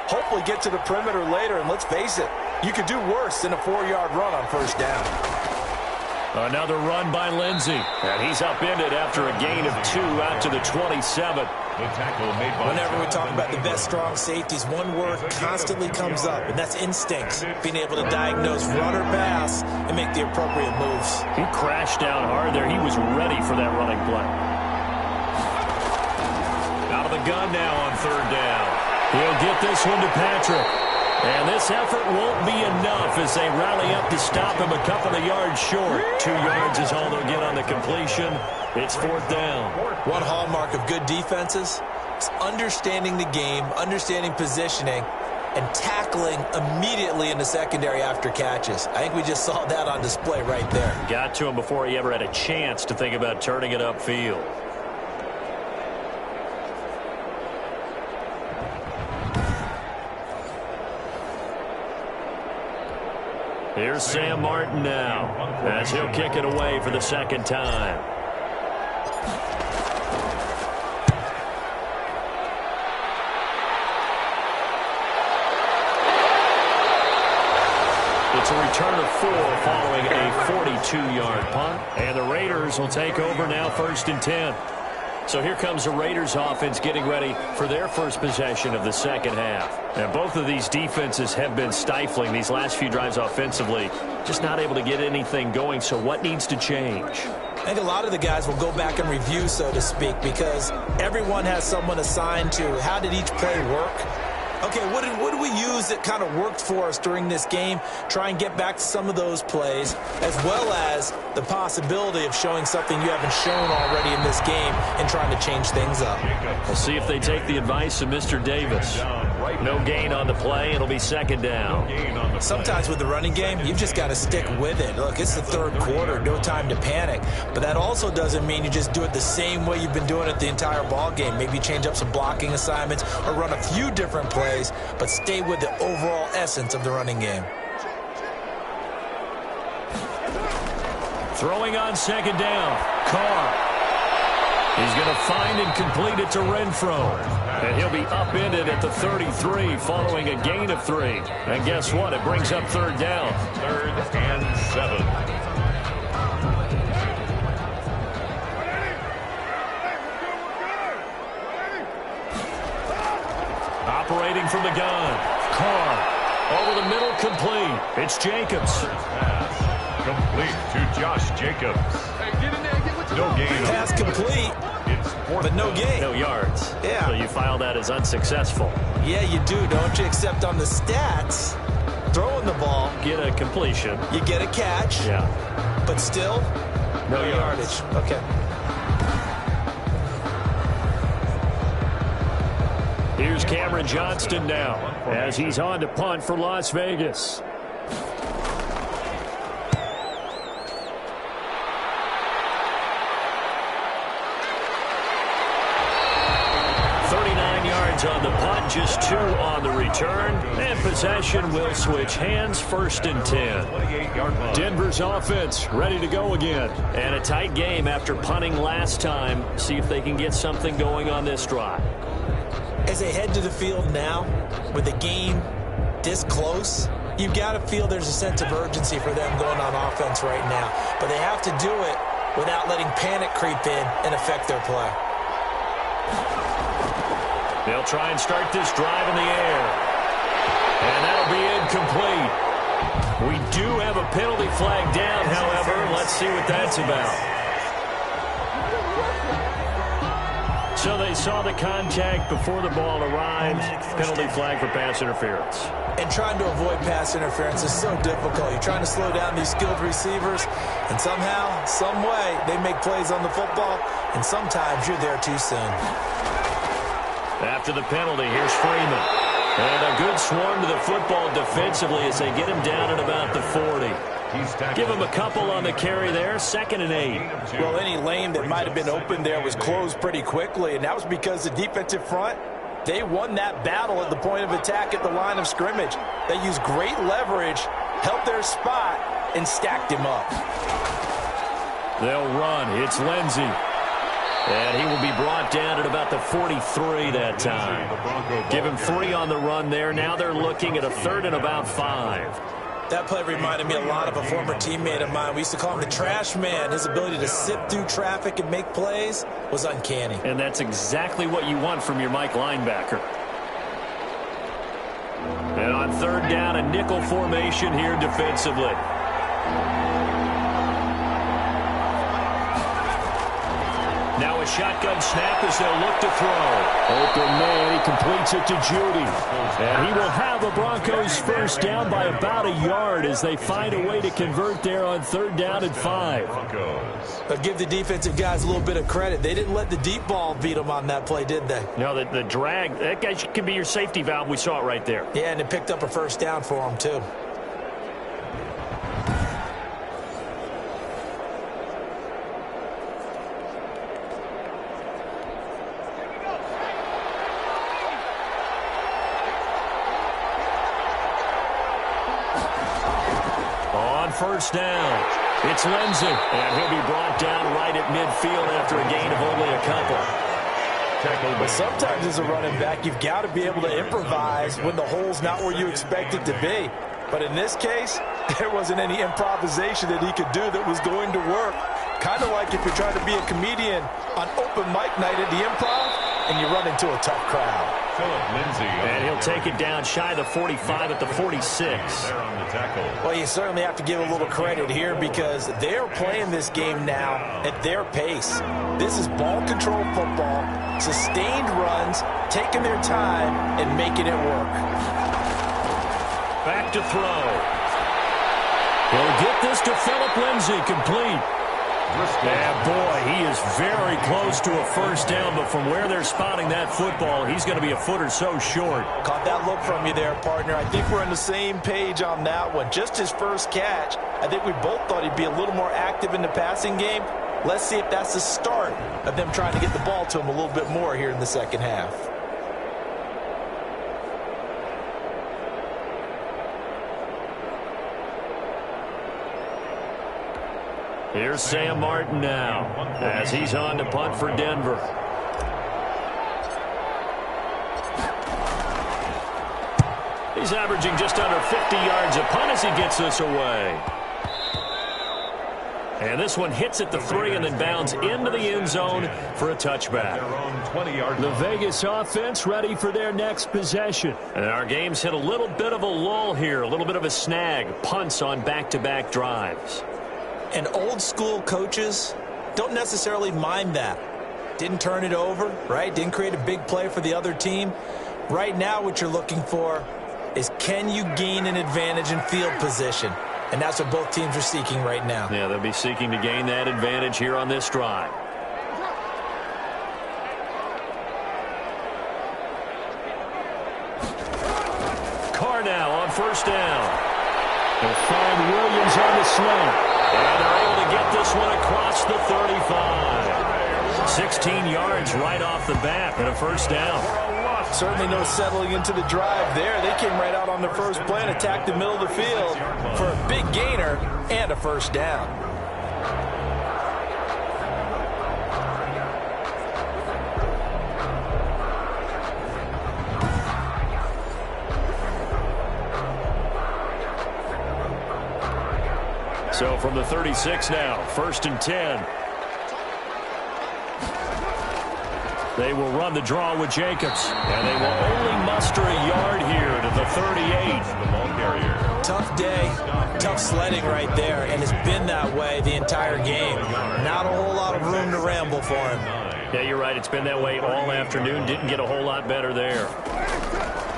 hopefully get to the perimeter later. And let's face it, you could do worse than a 4-yard run on first down. Another run by Lindsey. And he's upended after a gain of 2 out to the 27. Whenever we talk about the best strong safeties, one word constantly comes up, and that's instincts. Being able to diagnose run or pass and make the appropriate moves. He crashed down hard there. He was ready for that running play. Out of the gun now on 3rd down. He'll get this one to Patrick. And this effort won't be enough as they rally up to stop him a couple of yards short. 2 yards is all they'll get on the completion. It's 4th down. One hallmark of good defenses is understanding the game, understanding positioning, and tackling immediately in the secondary after catches. I think we just saw that on display right there. Got to him before he ever had a chance to think about turning it upfield. Here's Sam Martin now as he'll kick it away for the second time. It's a return of 4 following a 42-yard punt. And the Raiders will take over now 1st and 10. So here comes the Raiders offense getting ready for their first possession of the second half. And both of these defenses have been stifling these last few drives offensively. Just not able to get anything going. So what needs to change? I think a lot of the guys will go back and review, so to speak, because everyone has someone assigned to how did each play work. Okay, what did we use that kind of worked for us during this game? Try and get back to some of those plays, as well as the possibility of showing something you haven't shown already in this game and trying to change things up. We'll see if they take the advice of Mr. Davis. No gain on the play. It'll be 2nd down. Sometimes with the running game, you've just got to stick with it. Look, it's the 3rd quarter. No time to panic. But that also doesn't mean you just do it the same way you've been doing it the entire ball game. Maybe change up some blocking assignments or run a few different plays, but stay with the overall essence of the running game. Throwing on 2nd down. Carr. He's going to find and complete it to Renfro. And he'll be upended at the 33 following a gain of 3. And guess what? It brings up 3rd down. 3rd and 7. Operating from the gun. Carr. Over the middle, complete. It's Jacobs. Complete to Josh Jacobs. No gain. Pass complete, but no gain. No yards. Yeah. So you file that as unsuccessful. Yeah, you do, don't you? Except on the stats, throwing the ball. Get a completion. You get a catch. Yeah. But still, no yardage. Okay. Here's Cameron Johnston now as he's on to punt for Las Vegas. 39 yards on the punt. just 2 on the return, and possession will switch hands, 1st and 10. Denver's offense ready to go again. And a tight game after punting last time. See if they can get something going on this drive. As they head to the field now, with the game this close, you've got to feel there's a sense of urgency for them going on offense right now. But they have to do it without letting panic creep in and affect their play. They'll try and start this drive in the air. And that'll be incomplete. We do have a penalty flag down, however. Let's see what that's about. So they saw the contact before the ball arrived. Penalty flag for pass interference. And trying to avoid pass interference is so difficult. You're trying to slow down these skilled receivers, and somehow, some way, they make plays on the football, and sometimes you're there too soon. After the penalty, here's Freeman. And a good swarm to the football defensively as they get him down at about the 40. Give him a couple on the carry there, 2nd and 8. Well, any lane that might have been open there was closed pretty quickly, and that was because the defensive front, they won that battle at the point of attack at the line of scrimmage. They used great leverage, held their spot, and stacked him up. They'll run. It's Lindsey. And he will be brought down at about the 43 that time. Give him 3 on the run there. Now they're looking at a 3rd and about 5. That play reminded me a lot of a former teammate of mine. We used to call him the trash man. His ability to sift through traffic and make plays was uncanny. And that's exactly what you want from your Mike linebacker. And on 3rd down, a nickel formation here defensively. Now a shotgun snap as they'll look to throw. Open man, he completes it to Judy. And he will have the Broncos first down by about a yard as they find a way to convert there on 3rd down and 5. But give the defensive guys a little bit of credit. They didn't let the deep ball beat them on that play, did they? No, the drag, that guy could be your safety valve. We saw it right there. Yeah, and it picked up a first down for them, too. First down. It's Lindsey, and he'll be brought down right at midfield after a gain of only a couple. But sometimes as a running back, you've got to be able to improvise when the hole's not where you expect it to be. But in this case, there wasn't any improvisation that he could do that was going to work. Kind of like if you're trying to be a comedian on open mic night at the Improv and you run into a tough crowd. And he'll take it down shy of the 45 at the 46. Well, you certainly have to give a little credit here because they're playing this game now at their pace. This is ball control football, sustained runs, taking their time and making it work. Back to throw. He'll get this to Phillip Lindsay, complete. And boy, he is very close to a first down, but from where they're spotting that football, he's going to be a foot or so short. Caught that look from you there, partner. I think we're on the same page on that one. Just his first catch, I think we both thought he'd be a little more active in the passing game. Let's see if that's the start of them trying to get the ball to him a little bit more here in the second half. Here's Sam Martin now as he's on to punt for Denver. He's averaging just under 50 yards a punt as he gets this away. And this one hits at the 3 and then bounds into the end zone for a touchback. The Vegas offense ready for their next possession. And our game's hit a little bit of a lull here, a little bit of a snag. Punts on back-to-back drives. And old school coaches don't necessarily mind that. Didn't turn it over, right? Didn't create a big play for the other team. Right now what you're looking for is can you gain an advantage in field position? And that's what both teams are seeking right now. Yeah, they'll be seeking to gain that advantage here on this drive. Carr now on first down. They'll find Williams on the slant. And they're able to get this one across the 35. 16 yards right off the bat and a first down. Certainly no settling into the drive there. They came right out on their first play and attacked the middle of the field for a big gainer and a first down. So from the 36 now, 1st and 10. They will run the draw with Jacobs. And they will only muster a yard here to the 38. The ball carrier. Tough day, tough sledding right there, and it's been that way the entire game. Not a whole lot of room to ramble for him. Yeah, you're right. It's been that way all afternoon. Didn't get a whole lot better there.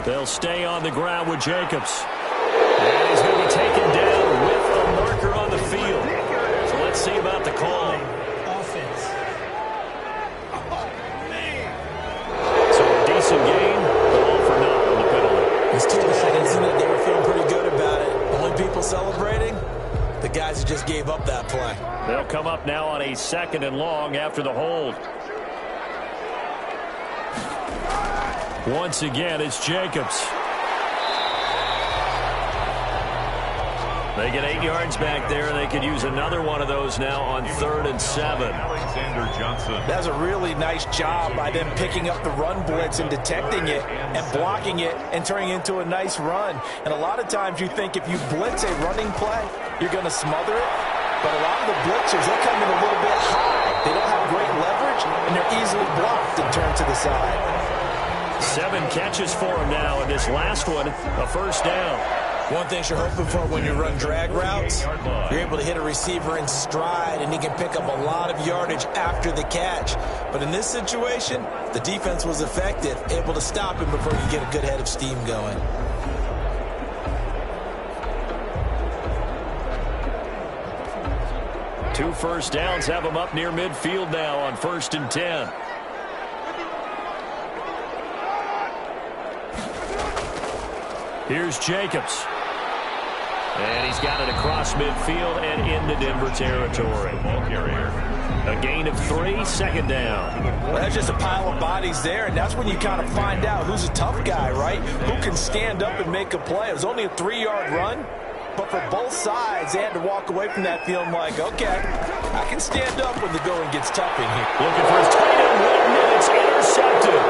They'll stay on the ground with Jacobs. And he's going to be taken down with a marker on the field. So let's see about the call. So a decent gain, but all for naught on the penalty. It's too bad, isn't it? They were feeling pretty good about it. Only people celebrating? The guys who just gave up that play. They'll come up now on a 2nd and long after the hold. Once again, it's Jacobs. They get 8 yards back there, and they could use another one of those now on 3rd and 7. Alexander Johnson. That's a really nice job by them picking up the run blitz and detecting it and blocking it and turning it into a nice run. And a lot of times you think if you blitz a running play, you're going to smother it. But a lot of the blitzers, they come in a little bit high. They don't have great leverage, and they're easily blocked and turned to the side. 7 catches for him now, and this last one, a first down. One thing you're hoping for when you run drag routes, you're able to hit a receiver in stride, and he can pick up a lot of yardage after the catch. But in this situation, the defense was effective, able to stop him before you get a good head of steam going. Two first downs have him up near midfield now on 1st and 10. Here's Jacobs. And he's got it across midfield and into Denver territory. Ball carrier. A gain of 3, 2nd down. Well, that's just a pile of bodies there, and that's when you kind of find out who's a tough guy, right? Who can stand up and make a play. It was only a 3-yard run, but for both sides, they had to walk away from that feeling like, okay, I can stand up when the going gets tough in here. Looking for his tight end, and it's intercepted.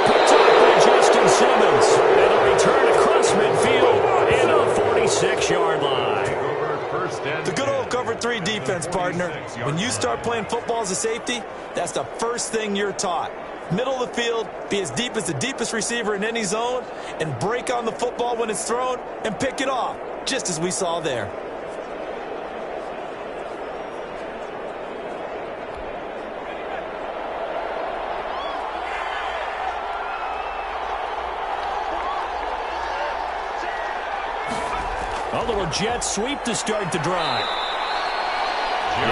Picked up by Justin Simmons. And a return across midfield in a 46-yard line. The good old cover 3 defense, partner. When you start playing football as a safety, that's the first thing you're taught. Middle of the field, be as deep as the deepest receiver in any zone, and break on the football when it's thrown and pick it off, just as we saw there. A little jet sweep to start the drive.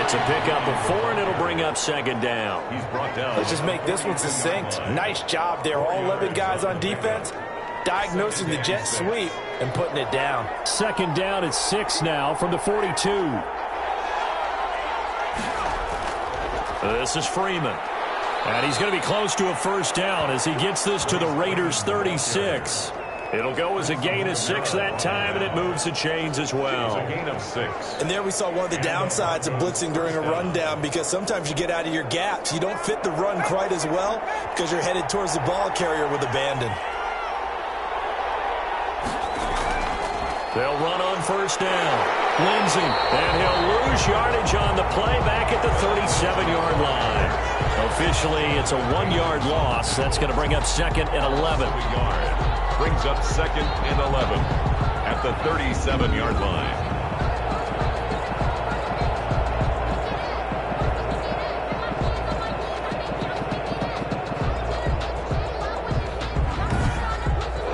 It's a pickup of 4, and it'll bring up 2nd down. He's brought down. Let's just make this one succinct. Nice job there. All 11 guys on defense diagnosing the jet sweep and putting it down. 2nd down at 6 now from the 42. This is Freeman. And he's going to be close to a first down as he gets this to the Raiders' 36. It'll go as a gain of 6 that time, and it moves the chains as well. A gain of 6. And there we saw one of the downsides of blitzing during a rundown, because sometimes you get out of your gaps. You don't fit the run quite as well because you're headed towards the ball carrier with abandon. They'll run on first down. Lindsey, and he'll lose yardage on the play back at the 37-yard line. Officially, it's a 1-yard loss. That's going to bring up 2nd and 11. Brings up 2nd and 11 at the 37-yard line.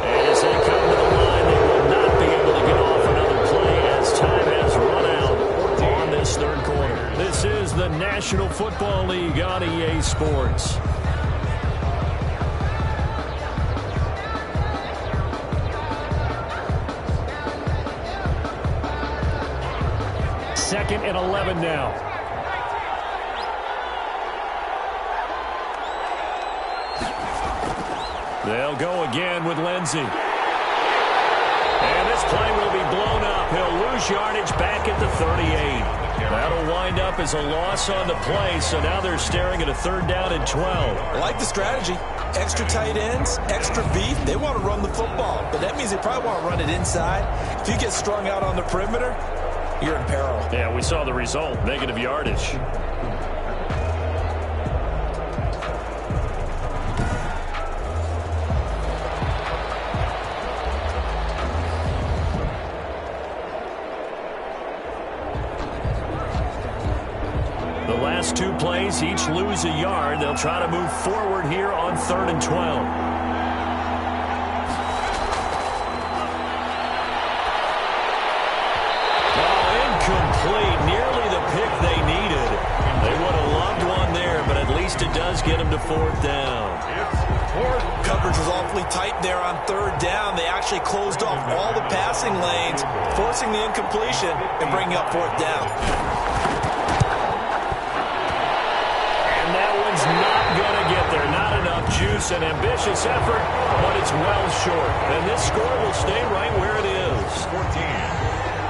And as they come to the line, they will not be able to get off another play as time has run out on this 3rd quarter. This is the National Football League on EA Sports. Second and 11 now. They'll go again with Lindsey. And this play will be blown up. He'll lose yardage back at the 38. That'll wind up as a loss on the play, so now they're staring at a 3rd down and 12. I like the strategy. Extra tight ends, extra beef. They want to run the football, but that means they probably want to run it inside. If you get strung out on the perimeter, you're in peril. Yeah, we saw the result, negative yardage. The last 2 plays, each lose a yard. They'll try to move forward here on 3rd and 12. Incomplete. Nearly the pick they needed. They would have loved one there, but at least it does get them to 4th down. Coverage was awfully tight there on 3rd down. They actually closed off all the passing lanes, forcing the incompletion and bringing up 4th down. Not going to get there. Not enough juice. An ambitious effort, but it's well short. And this score will stay right where it is. 14.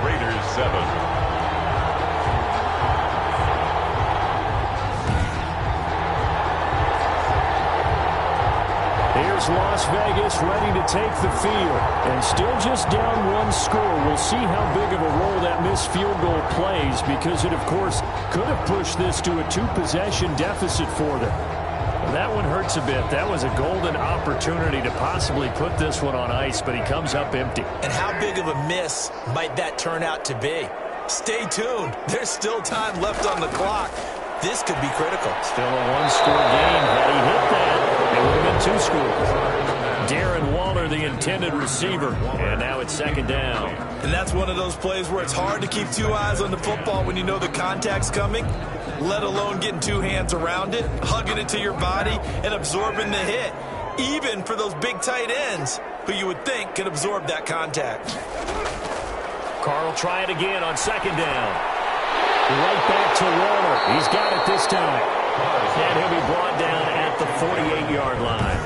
Raiders 7. Here's Las Vegas ready to take the field. And still just down 1 score. We'll see how big of a role that missed field goal plays, because it, of course, could have pushed this to a 2-possession deficit for them. That one hurts a bit. That was a golden opportunity to possibly put this one on ice, but he comes up empty. And how big of a miss might that turn out to be? Stay tuned. There's still time left on the clock. This could be critical. Still a 1-score game. Had he hit that, it would have been 2 scores. Darren Waller, the intended receiver, and now it's 2nd down. And that's one of those plays where it's hard to keep 2 eyes on the football when you know the contact's coming, let alone getting 2 hands around it, hugging it to your body, and absorbing the hit, even for those big tight ends who you would think could absorb that contact. Carr try it again on 2nd down. Right back to Waller. He's got it this time. And he'll be brought down at the 48-yard line.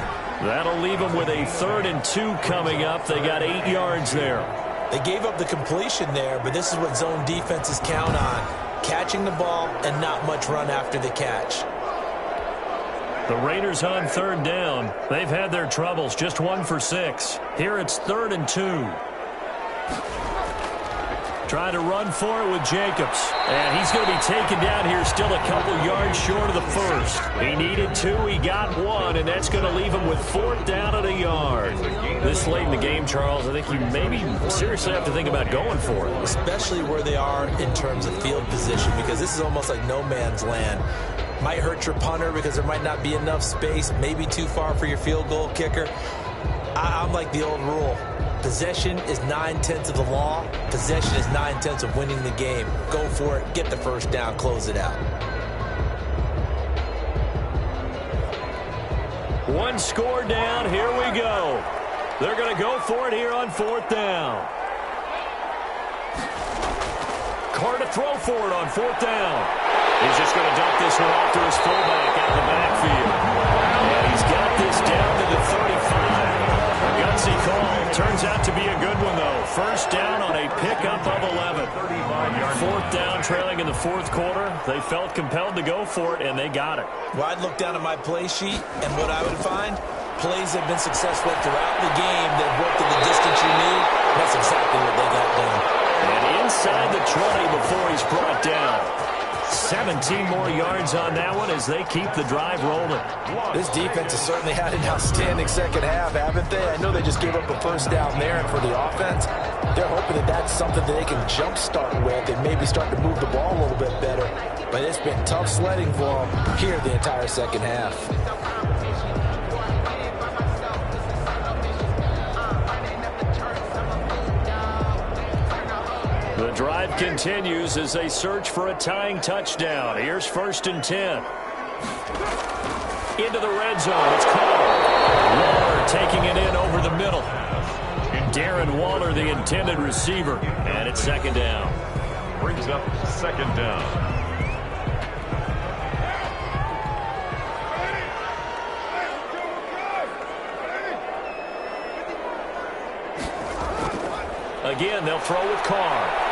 That'll leave them with a 3rd and 2 coming up. They got 8 yards there. They gave up the completion there, but this is what zone defenses count on. Catching the ball and not much run after the catch. The Raiders on 3rd down. They've had their troubles, just 1 for 6. Here it's 3rd and 2. Trying to run for it with Jacobs. And he's going to be taken down here still a couple yards short of the 1st. He needed 2, he got 1, and that's going to leave him with 4th down at a yard. This late in the game, Charles, I think you maybe seriously have to think about going for it. Especially where they are in terms of field position, because this is almost like no man's land. Might hurt your punter because there might not be enough space, maybe too far for your field goal kicker. I'm like the old rule. Possession is 9/10 of the law. Possession is 9/10 of winning the game. Go for it, get the 1st down, close it out. 1 score down, here we go. They're going to go for it here on 4th down. Carr to throw for it on 4th down. He's just going to dump this one off to his fullback out of the backfield. And he's got this down to the 35. Gutsy call. Turns out to be a good one, though. 1st down on a pickup of 11. 4th down, trailing in the 4th quarter. They felt compelled to go for it, and they got it. Well, I'd look down at my play sheet, and what I would find, plays have been successful throughout the game that have worked at the distance you need. That's exactly what they got done. And inside the 20 before he's brought down. 17 more yards on that one as they keep the drive rolling. This defense has certainly had an outstanding 2nd half, haven't they? I know they just gave up a 1st down there, and for the offense, they're hoping that that's something that they can jumpstart with and maybe start to move the ball a little bit better. But it's been tough sledding for them here the entire 2nd half. The drive continues as they search for a tying touchdown. Here's 1st and 10. Into the red zone. It's caught. Waller taking it in over the middle. Darren Waller, the intended receiver. And it's 2nd down. Brings up 2nd down. Again, they'll throw with Carr.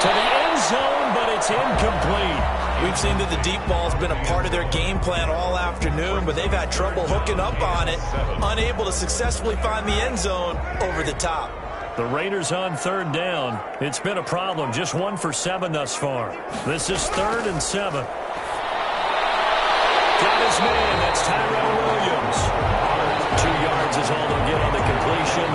To the end zone, but it's incomplete. We've seen that the deep ball has been a part of their game plan all afternoon, but they've had trouble hooking up on it, unable to successfully find the end zone over the top. The Raiders on third down. It's been a problem. Just 1 for 7 thus far. This is 3rd and 7. Got his man. That's Tyrell Williams. 2 yards is all they'll get on the completion.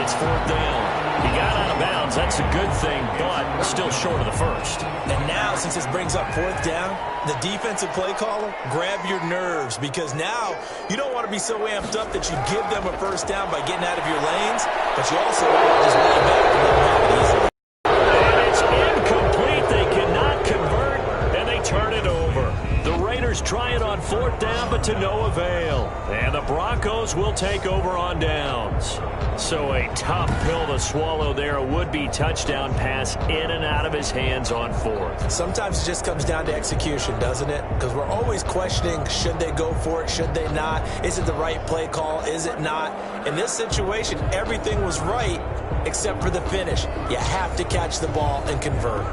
It's 4th down. He got out of bounds. That's a good thing, but still short of the first. And now, since this brings up 4th down, the defensive play caller, grab your nerves, because now you don't want to be so amped up that you give them a first down by getting out of your lanes, but you also don't want to just lay back and let them have it easily. And it's incomplete. They cannot convert, and they turn it over. The Raiders try it on 4th down, but to no avail. And the Broncos will take over on downs. So a tough pill to swallow there. A would-be touchdown pass in and out of his hands on 4th. Sometimes it just comes down to execution, doesn't it? Because we're always questioning, should they go for it, should they not? Is it the right play call, is it not? In this situation, everything was right except for the finish. You have to catch the ball and convert.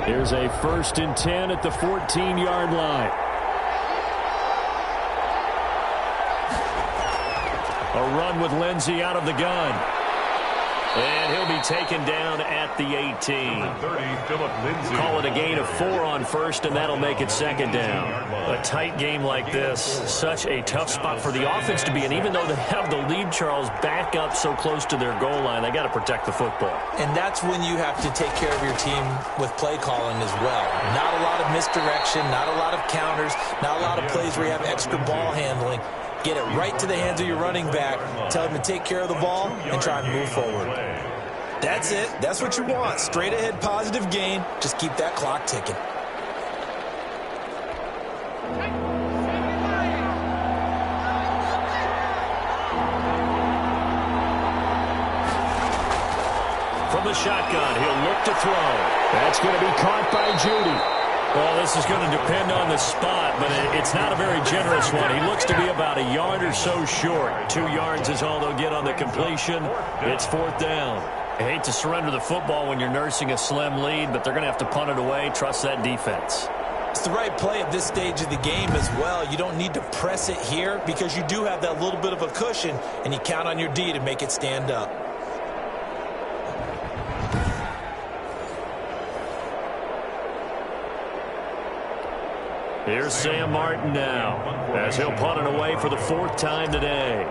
Here's a 1st and 10 at the 14-yard line. A run with Lindsey out of the gun. And he'll be taken down at the 18. Call it a gain of 4 on 1st, and that'll make it 2nd down. A tight game like this, such a tough spot for the offense to be in. Even though they have the lead, Charles, back up so close to their goal line, they got to protect the football. And that's when you have to take care of your team with play calling as well. Not a lot of misdirection, not a lot of counters, not a lot of plays where you have extra ball handling. Get it right to the hands of your running back. Tell him to take care of the ball and try and move forward. That's it. That's what you want. Straight ahead positive gain. Just keep that clock ticking. From the shotgun, he'll look to throw. That's going to be caught by Judy. Well, this is going to depend on the spot, but it's not a very generous one. He looks to be about a yard or so short. 2 yards is all they'll get on the completion. It's 4th down. I hate to surrender the football when you're nursing a slim lead, but they're going to have to punt it away. Trust that defense. It's the right play at this stage of the game as well. You don't need to press it here because you do have that little bit of a cushion, and you count on your D to make it stand up. Here's Sam Martin now, as he'll punt it away for the 4th time today.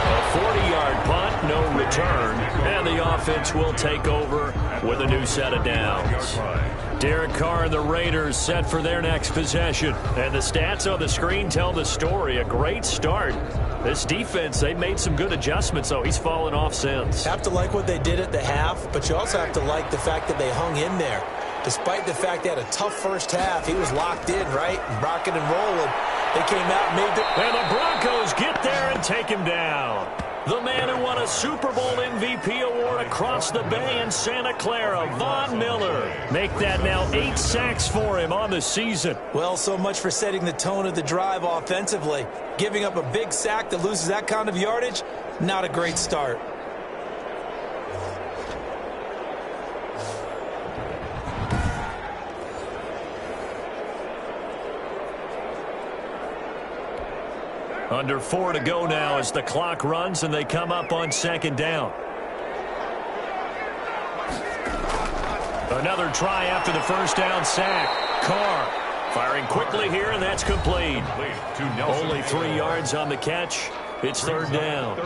A 40-yard punt, no return, and the offense will take over with a new set of downs. Derek Carr and the Raiders set for their next possession. And the stats on the screen tell the story. A great start. This defense, they've made some good adjustments, though. He's fallen off since. Have to like what they did at the half, but you also have to like the fact that they hung in there. Despite the fact they had a tough first half, he was locked in, right? Rocking and rolling. They came out and made the... And the Broncos get there and take him down. The man who won a Super Bowl MVP award across the bay in Santa Clara, Von Miller. Make that now 8 sacks for him on the season. Well, so much for setting the tone of the drive offensively. Giving up a big sack that loses that kind of yardage, not a great start. Under 4 to go now as the clock runs and they come up on 2nd down. Another try after the first down sack. Carr firing quickly here, and that's complete. Only 3 yards on the catch. It's 3rd down.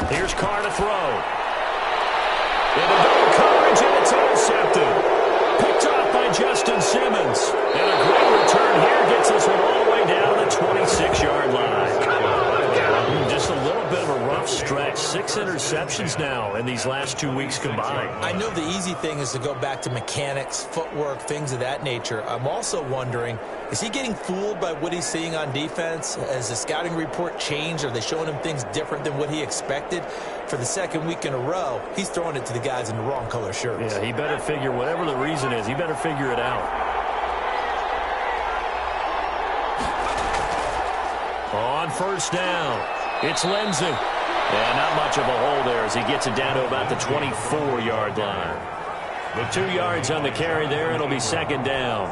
Here's Carr to throw. Into double coverage, and it's intercepted. Picked off by Justin Simmons. And a great return here gets this one all the way down to the 26-yard line. Just a little bit of a run rough stretch. 6 interceptions now in these last 2 weeks combined. I know the easy thing is to go back to mechanics, footwork, things of that nature. I'm also wondering, is he getting fooled by what he's seeing on defense? Has the scouting report changed? Are they showing him things different than what he expected? For the second week in a row, he's throwing it to the guys in the wrong color shirts. Yeah, he better figure, whatever the reason is, he better figure it out. On first down, it's Lindsey. And not much of a hole there as he gets it down to about the 24-yard line. With 2 yards on the carry there, it'll be second down.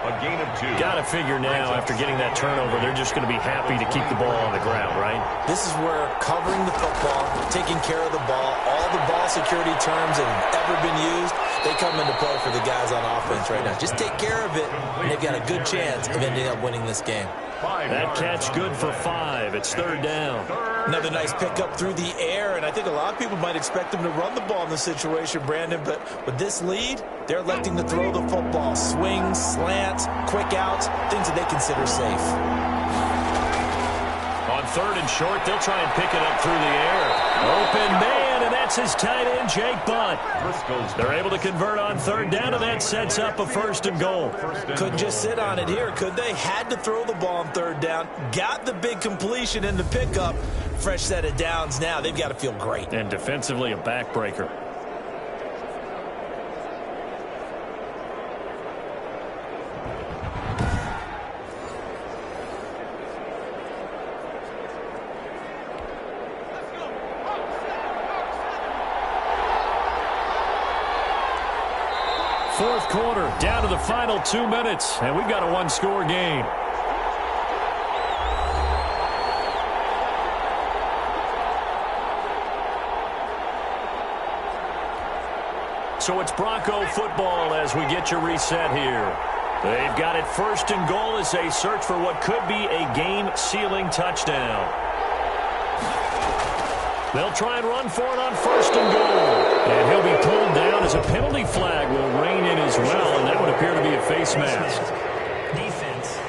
A gain of 2. Got to figure now, after getting that turnover, they're just going to be happy to keep the ball on the ground, right? This is where covering the football, taking care of the ball, all the ball security terms that have ever been used, they come into play for the guys on offense right now. Just take care of it, and they've got a good chance of ending up winning this game. That catch good for 5. It's third down. Another nice pickup through the air, and I think a lot of people might expect them to run the ball in this situation, Brandon, but with this lead, they're electing to throw the football. Swings, slants, quick outs, things that they consider safe. On third and short, they'll try and pick it up through the air. Open man, and that's his tight end, Jake Butt. They're able to convert on third down, and that sets up a first and goal. Couldn't just sit on it here, could they? Had to throw the ball on third down. Got the big completion in the pickup. Fresh set of downs now. They've got to feel great. And defensively, a backbreaker. Fourth quarter, down to the final 2 minutes, and we've got a one-score game. So it's Bronco football as we get you reset here. They've got it first and goal as they search for what could be a game-sealing touchdown. They'll try and run for it on first and goal. And he'll be pulled down as a penalty flag will rein in as well, and that would appear to be a face mask. Defense.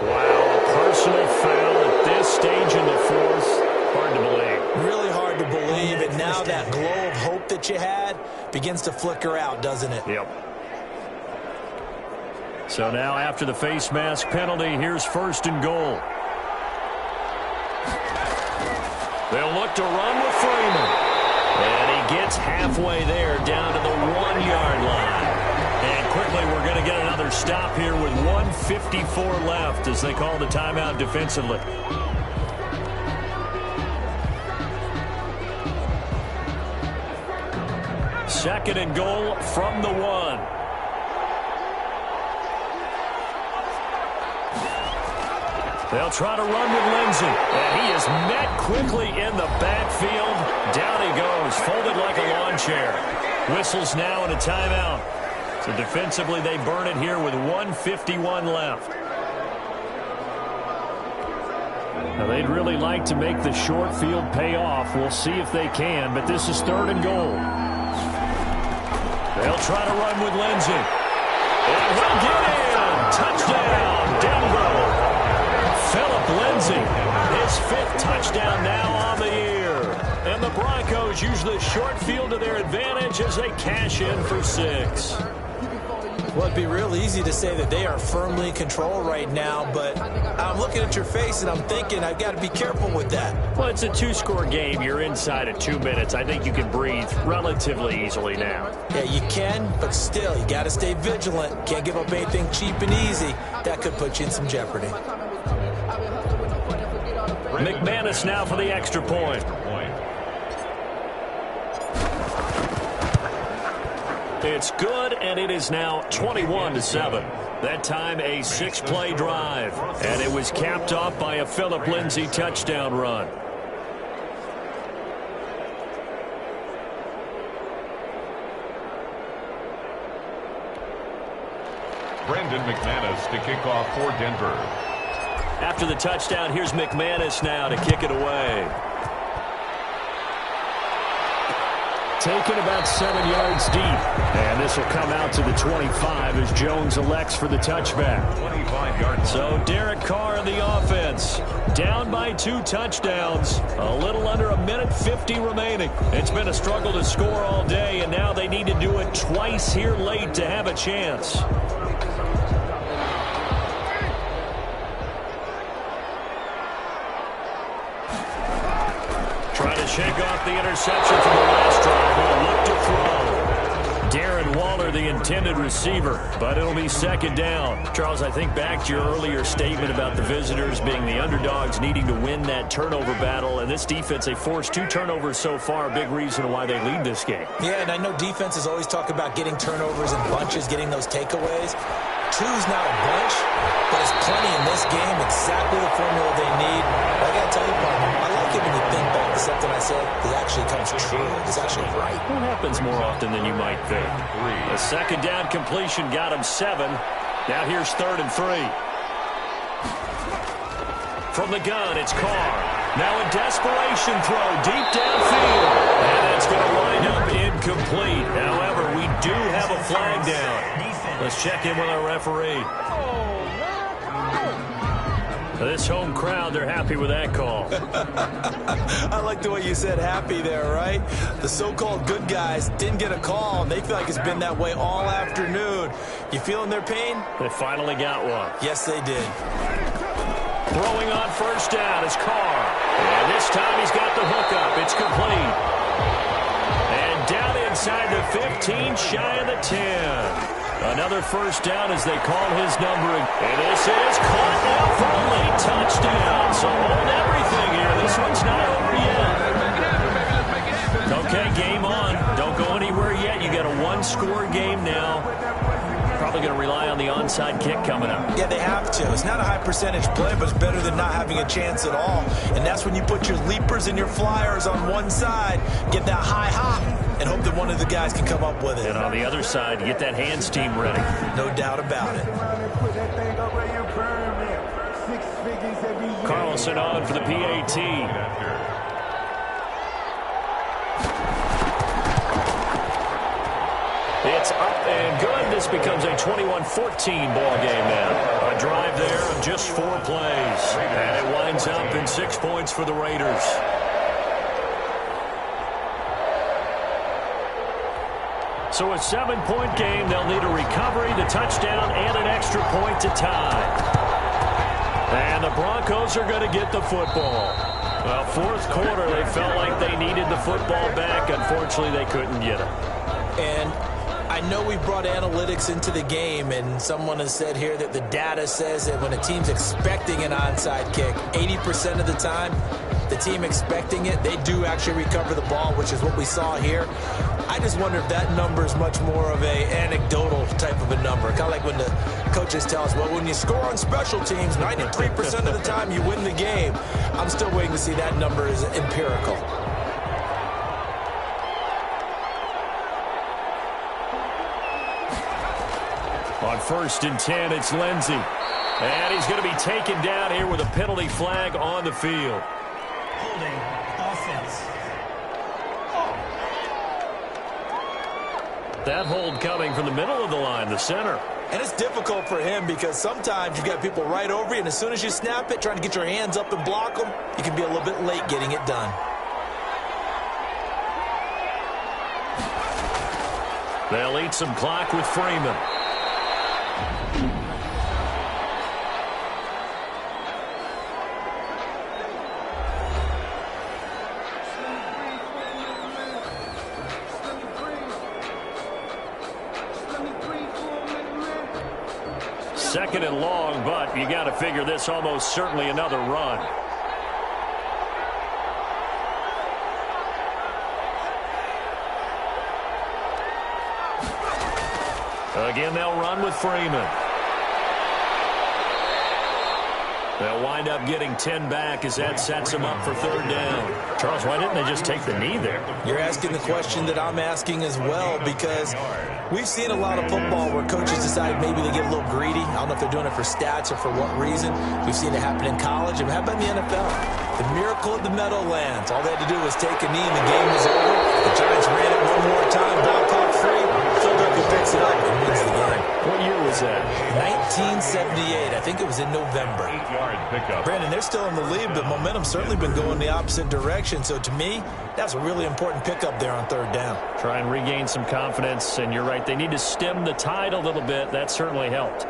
Wow, a personal foul at this stage in the fourth. Hard to believe. Really hard to believe, and now that glow of hope that you had begins to flicker out, doesn't it? Yep. So now after the face mask penalty, here's first and goal. They'll look to run with Freeman. And he gets halfway there down to the 1-yard line. And quickly we're going to get another stop here with 1:54 left as they call the timeout defensively. Second and goal from the 1. They'll try to run with Lindsey. And he is met quickly in the backfield. Down he goes, folded like a lawn chair. Whistles now and a timeout. So defensively, they burn it here with 1:51 left. Now, they'd really like to make the short field pay off. We'll see if they can, but this is third and goal. They'll try to run with Lindsey. And he'll get in. Touchdown, Denver. Phillip Lindsey, his 5th touchdown now on the year. And the Broncos use the short field to their advantage as they cash in for 6. Well, it'd be real easy to say that they are firmly in control right now, but I'm looking at your face and I'm thinking I've got to be careful with that. Well, it's a 2-score game. You're inside of 2 minutes. I think you can breathe relatively easily now. Yeah, you can, but still, you got to stay vigilant. Can't give up anything cheap and easy. That could put you in some jeopardy. McManus now for the extra point. It's good, and it is now 21-7. That time a 6-play drive, and it was capped off by a Phillip Lindsey touchdown run. Brandon McManus to kick off for Denver. After the touchdown, here's McManus now to kick it away. taken about 7 yards deep. And this will come out to the 25 as Jones elects for the touchback. 25 yards. So Derek Carr in the offense, down by 2 touchdowns. A little under a minute 50 remaining. It's been a struggle to score all day, and now they need to do it twice here late to have a chance. Trying to shake off the interception from the last drive. He'll look to throw. Darren Waller, the intended receiver, but it'll be second down. Charles, I think back to your earlier statement about the visitors being the underdogs needing to win that turnover battle, and this defense, they forced 2 turnovers so far, a big reason why they lead this game. Yeah, and I know defenses always talk about getting turnovers in bunches, getting those takeaways. 2's not a bunch, but it's plenty in this game, exactly the formula they need. But I got to tell you, partner, I like it when you think back to something I said that actually comes true. It's actually right. It happens more often than you might think. A second down completion got him 7. Now here's 3rd and 3. From the gun, it's Carr. Now a desperation throw deep downfield. And that's going to wind up incomplete. However, we do have a flag down. Let's check in with our referee. This home crowd, they're happy with that call. I like the way you said happy there, right? The so-called good guys didn't get a call, and they feel like it's been that way all afternoon. You feeling their pain? They finally got one. Yes, they did. Throwing on first down is Carr. And this time he's got the hook up. It's complete. And down inside the 15, shy of the 10. Another first down as they call his number. And this is caught now for a late touchdown. So hold everything here. This one's not over yet. Okay, game on. Don't go anywhere yet. You got a 1-score game now. Probably going to rely on the onside kick coming up. Yeah, they have to. It's not a high percentage play, but it's better than not having a chance at all. And that's when you put your leapers and your flyers on one side, get that high hop, and hope that one of the guys can come up with it. And on the other side, get that hands team ready. No doubt about it. Carlson on for the PAT. It's up and good. This becomes a 21-14 ball game now. A drive there of just 4 plays. And it winds up in 6 points for the Raiders. So a 7-point game. They'll need a recovery, the touchdown, and an extra point to tie. And the Broncos are going to get the football. Well, 4th quarter, they felt like they needed the football back. Unfortunately, they couldn't get it. And I know we brought analytics into the game, and someone has said here that the data says that when a team's expecting an onside kick, 80% of the time, the team expecting it, they do actually recover the ball, which is what we saw here. I just wonder if that number is much more of a anecdotal type of a number. Kind of like when the coaches tell us, well, when you score on special teams, 93% of the time you win the game. I'm still waiting to see that number is empirical. On 1st and 10, it's Lindsey. And he's going to be taken down here with a penalty flag on the field. Holding offense. That hold coming from the middle of the line, the center. And it's difficult for him because sometimes you've got people right over you, and as soon as you snap it, trying to get your hands up and block them, you can be a little bit late getting it done. They'll eat some clock with Freeman. Second and long, but you got to figure this almost certainly another run. Again, they'll run with Freeman. They'll wind up getting 10 back as that sets them up for 3rd down. Charles, why didn't they just take the knee there? You're asking the question that I'm asking as well, because we've seen a lot of football where coaches decide maybe they get a little greedy. I don't know if they're doing it for stats or for what reason. We've seen it happen in college, and how about in the NFL? The miracle of the Meadowlands. All they had to do was take a knee and the game was over. The Giants ran it one more time, ball clock free. Philadelphia picks it up and wins the game. What year was that? 1978. I think it was in November. 8-yard pickup. Brandon, they're still in the lead, but momentum's certainly been going the opposite direction. So to me, that's a really important pickup there on third down. Try and regain some confidence, and you're right. They need to stem the tide a little bit. That certainly helped.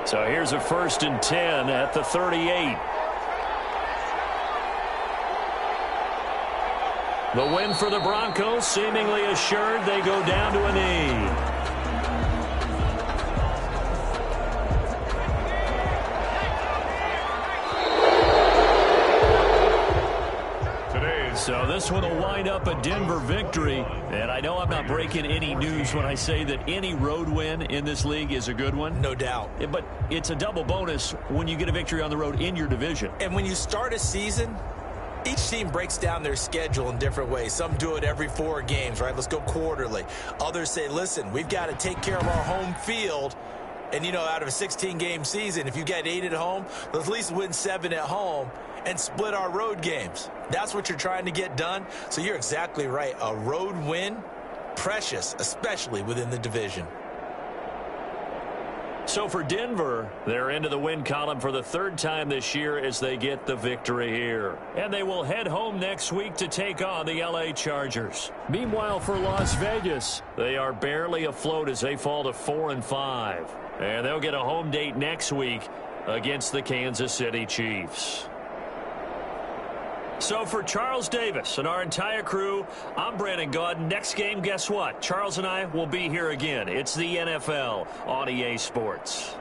So here's a 1st and 10 at the 38. The win for the Broncos seemingly assured. They go down to a knee. So this one will wind up a Denver victory. And I know I'm not breaking any news when I say that any road win in this league is a good one. No doubt. But it's a double bonus when you get a victory on the road in your division. And when you start a season, each team breaks down their schedule in different ways. Some do it every 4 games, right? Let's go quarterly. Others say, listen, we've got to take care of our home field. And, you know, out of a 16-game season, if you get 8 at home, let's at least win 7 at home and split our road games. That's what you're trying to get done. So you're exactly right. A road win, precious, especially within the division. So for Denver, they're into the win column for the 3rd time this year as they get the victory here. And they will head home next week to take on the LA Chargers. Meanwhile, for Las Vegas, they are barely afloat as they fall to 4-5. And they'll get a home date next week against the Kansas City Chiefs. So for Charles Davis and our entire crew, I'm Brandon Gaudin. Next game, guess what? Charles and I will be here again. It's the NFL on EA Sports.